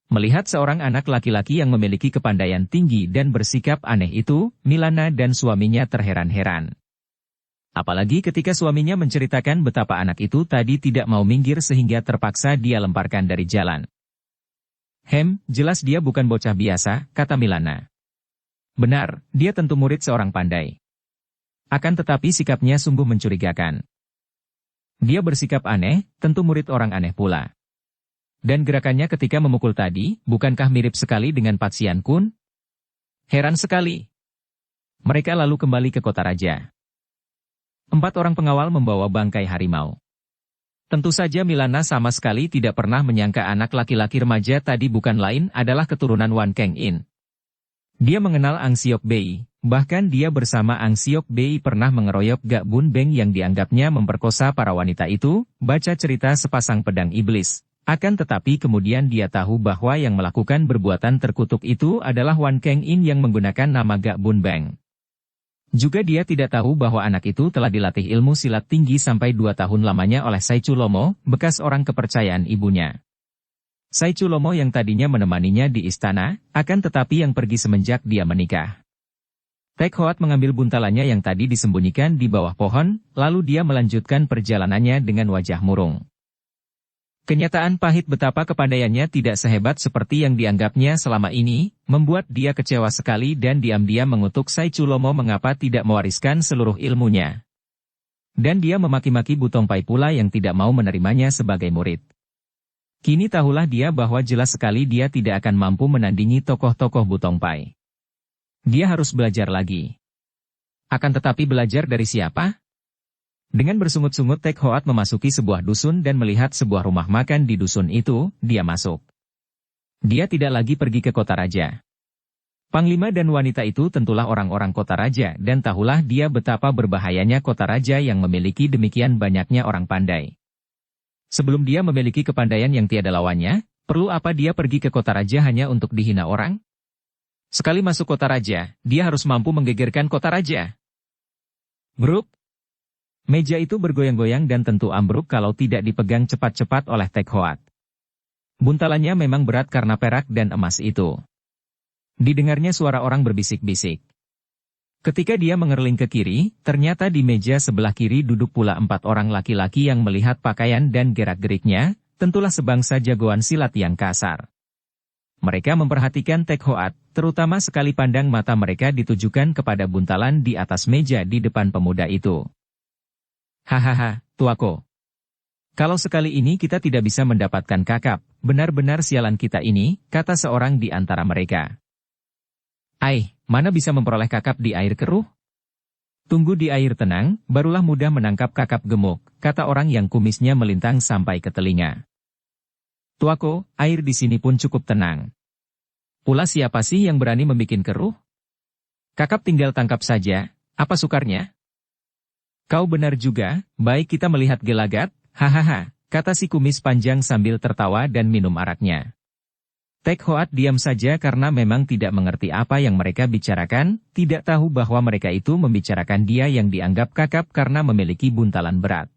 Melihat seorang anak laki-laki yang memiliki kepandaian tinggi dan bersikap aneh itu, Milana dan suaminya terheran-heran. Apalagi ketika suaminya menceritakan betapa anak itu tadi tidak mau minggir sehingga terpaksa dia lemparkan dari jalan. Jelas dia bukan bocah biasa, kata Milana. Benar, dia tentu murid seorang pandai. Akan tetapi sikapnya sungguh mencurigakan. Dia bersikap aneh, tentu murid orang aneh pula. Dan gerakannya ketika memukul tadi, bukankah mirip sekali dengan Pat Sian Kun? Heran sekali. Mereka lalu kembali ke kota raja. 4 orang pengawal membawa bangkai harimau. Tentu saja Milana sama sekali tidak pernah menyangka anak laki-laki remaja tadi bukan lain adalah keturunan Wan Keng In. Dia mengenal Ang Siok Bei, bahkan dia bersama Ang Siok Bei pernah mengeroyok Gak Bun Beng yang dianggapnya memperkosa para wanita itu, baca cerita sepasang pedang iblis. Akan tetapi kemudian dia tahu bahwa yang melakukan perbuatan terkutuk itu adalah Wan Keng In yang menggunakan nama Gak Bun Beng. Juga dia tidak tahu bahwa anak itu telah dilatih ilmu silat tinggi sampai 2 tahun lamanya oleh Sai Chulomo, bekas orang kepercayaan ibunya. Sai Chulomo yang tadinya menemaninya di istana, akan tetapi yang pergi semenjak dia menikah. Tek Hoat mengambil buntalannya yang tadi disembunyikan di bawah pohon, lalu dia melanjutkan perjalanannya dengan wajah murung. Kenyataan pahit betapa kepandaiannya tidak sehebat seperti yang dianggapnya selama ini, membuat dia kecewa sekali dan diam-diam mengutuk Sai Chulomo mengapa tidak mewariskan seluruh ilmunya. Dan dia memaki-maki Butong Pai pula yang tidak mau menerimanya sebagai murid. Kini tahulah dia bahwa jelas sekali dia tidak akan mampu menandingi tokoh-tokoh Butong Pai. Dia harus belajar lagi. Akan tetapi belajar dari siapa? Dengan bersungut-sungut Tek Hoat memasuki sebuah dusun dan melihat sebuah rumah makan di dusun itu, dia masuk. Dia tidak lagi pergi ke kota raja. Panglima dan wanita itu tentulah orang-orang kota raja dan tahulah dia betapa berbahayanya kota raja yang memiliki demikian banyaknya orang pandai. Sebelum dia memiliki kepandaian yang tiada lawannya, perlu apa dia pergi ke kota raja hanya untuk dihina orang? Sekali masuk kota raja, dia harus mampu menggegerkan kota raja. Bruk! Meja itu bergoyang-goyang dan tentu ambruk kalau tidak dipegang cepat-cepat oleh Tek Hoat. Buntalannya memang berat karena perak dan emas itu. Didengarnya suara orang berbisik-bisik. Ketika dia mengerling ke kiri, ternyata di meja sebelah kiri duduk pula 4 orang laki-laki yang melihat pakaian dan gerak-geriknya, tentulah sebangsa jagoan silat yang kasar. Mereka memperhatikan Tek Hoat, terutama sekali pandang mata mereka ditujukan kepada buntalan di atas meja di depan pemuda itu. Hahaha, tuako. Kalau sekali ini kita tidak bisa mendapatkan kakap, benar-benar sialan kita ini, kata seorang di antara mereka. Mana bisa memperoleh kakap di air keruh? Tunggu di air tenang, barulah mudah menangkap kakap gemuk, kata orang yang kumisnya melintang sampai ke telinga. Tuako, air di sini pun cukup tenang. Ulah siapa sih yang berani membikin keruh? Kakap tinggal tangkap saja, apa sukarnya? Kau benar juga, baik kita melihat gelagat, hahaha, kata si kumis panjang sambil tertawa dan minum araknya. Tek Hoat diam saja karena memang tidak mengerti apa yang mereka bicarakan, tidak tahu bahwa mereka itu membicarakan dia yang dianggap kakap karena memiliki buntalan berat.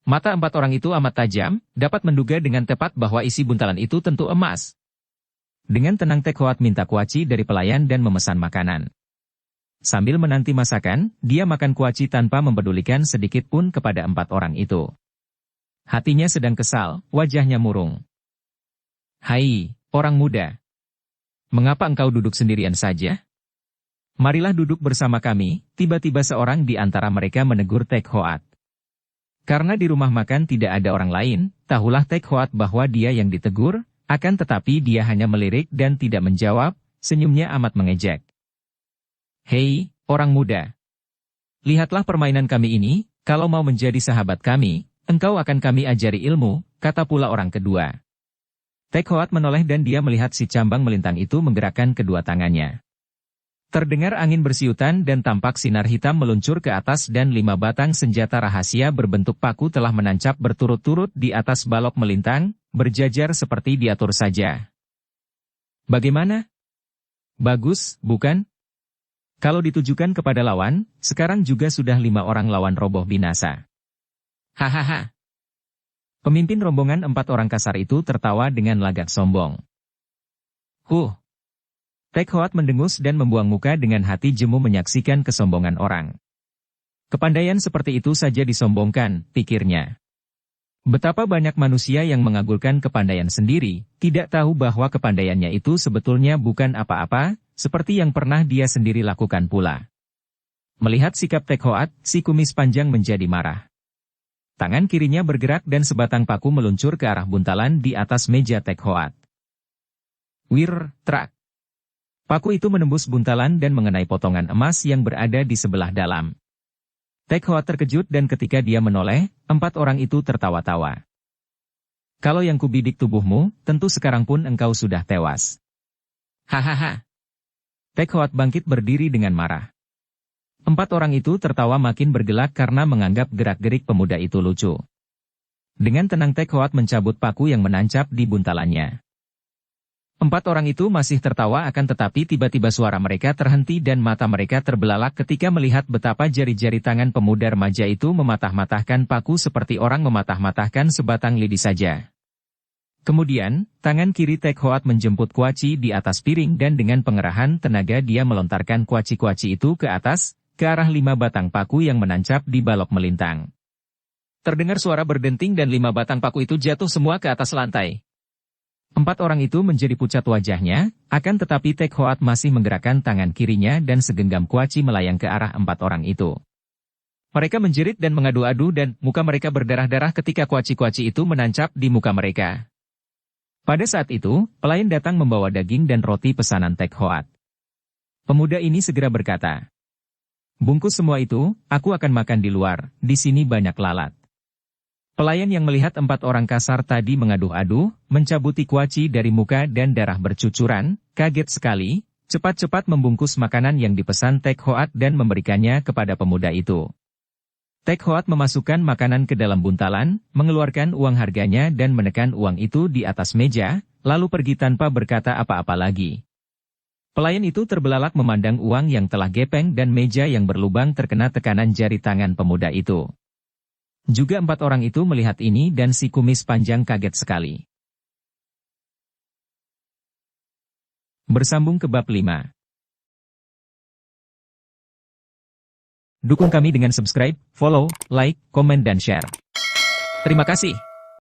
Mata empat orang itu amat tajam, dapat menduga dengan tepat bahwa isi buntalan itu tentu emas. Dengan tenang Tek Hoat minta kuaci dari pelayan dan memesan makanan. Sambil menanti masakan, dia makan kuaci tanpa mempedulikan sedikit pun kepada empat orang itu. Hatinya sedang kesal, wajahnya murung. "Hai, orang muda. Mengapa engkau duduk sendirian saja? Marilah duduk bersama kami." Tiba-tiba seorang di antara mereka menegur Tek Hoat. Karena di rumah makan tidak ada orang lain, tahulah Tek Hoat bahwa dia yang ditegur, akan tetapi dia hanya melirik dan tidak menjawab, senyumnya amat mengejek. "Hei, orang muda. Lihatlah permainan kami ini, kalau mau menjadi sahabat kami, engkau akan kami ajari ilmu," kata pula orang kedua. Tek Hoat menoleh dan dia melihat si cambang melintang itu menggerakkan kedua tangannya. Terdengar angin bersiutan dan tampak sinar hitam meluncur ke atas dan 5 batang senjata rahasia berbentuk paku telah menancap berturut-turut di atas balok melintang, berjajar seperti diatur saja. "Bagaimana? Bagus, bukan? Kalau ditujukan kepada lawan, sekarang juga sudah 5 orang lawan roboh binasa." Hahaha. Pemimpin rombongan 4 orang kasar itu tertawa dengan lagak sombong. Tek Hoat mendengus dan membuang muka dengan hati jemu menyaksikan kesombongan orang. Kepandaian seperti itu saja disombongkan, pikirnya. Betapa banyak manusia yang mengagulkan kepandaian sendiri, tidak tahu bahwa kepandaiannya itu sebetulnya bukan apa-apa, seperti yang pernah dia sendiri lakukan pula. Melihat sikap Tek Hoat, si kumis panjang menjadi marah. Tangan kirinya bergerak dan sebatang paku meluncur ke arah buntalan di atas meja Tek Hoat. Wir, trak. Paku itu menembus buntalan dan mengenai potongan emas yang berada di sebelah dalam. Tek Hoat terkejut dan ketika dia menoleh, 4 orang itu tertawa-tawa. "Kalau yang kubidik tubuhmu, tentu sekarang pun engkau sudah tewas." Hahaha. Tek Hoat bangkit berdiri dengan marah. 4 orang itu tertawa makin bergelak karena menganggap gerak-gerik pemuda itu lucu. Dengan tenang Tek Hoat mencabut paku yang menancap di buntalannya. 4 orang itu masih tertawa akan tetapi tiba-tiba suara mereka terhenti dan mata mereka terbelalak ketika melihat betapa jari-jari tangan pemuda remaja itu mematah-matahkan paku seperti orang mematah-matahkan sebatang lidi saja. Kemudian, tangan kiri Tek Hoat menjemput kuaci di atas piring dan dengan pengerahan tenaga dia melontarkan kuaci-kuaci itu ke atas, ke arah 5 batang paku yang menancap di balok melintang. Terdengar suara berdenting dan 5 batang paku itu jatuh semua ke atas lantai. 4 orang itu menjadi pucat wajahnya, akan tetapi Tek Hoat masih menggerakkan tangan kirinya dan segenggam kuaci melayang ke arah 4 orang itu. Mereka menjerit dan mengadu-adu dan muka mereka berdarah-darah ketika kuaci-kuaci itu menancap di muka mereka. Pada saat itu, pelayan datang membawa daging dan roti pesanan Tek Hoat. Pemuda ini segera berkata, "Bungkus semua itu, aku akan makan di luar, di sini banyak lalat." Pelayan yang melihat 4 orang kasar tadi mengaduh-aduh, mencabuti kuaci dari muka dan darah bercucuran, kaget sekali, cepat-cepat membungkus makanan yang dipesan Tek Hoat dan memberikannya kepada pemuda itu. Tek Hoat memasukkan makanan ke dalam buntalan, mengeluarkan uang harganya dan menekan uang itu di atas meja, lalu pergi tanpa berkata apa-apa lagi. Pelayan itu terbelalak memandang uang yang telah gepeng dan meja yang berlubang terkena tekanan jari tangan pemuda itu. Juga 4 orang itu melihat ini dan si kumis panjang kaget sekali. Bersambung ke bab 5. Dukung kami dengan subscribe, follow, like, komen dan share. Terima kasih.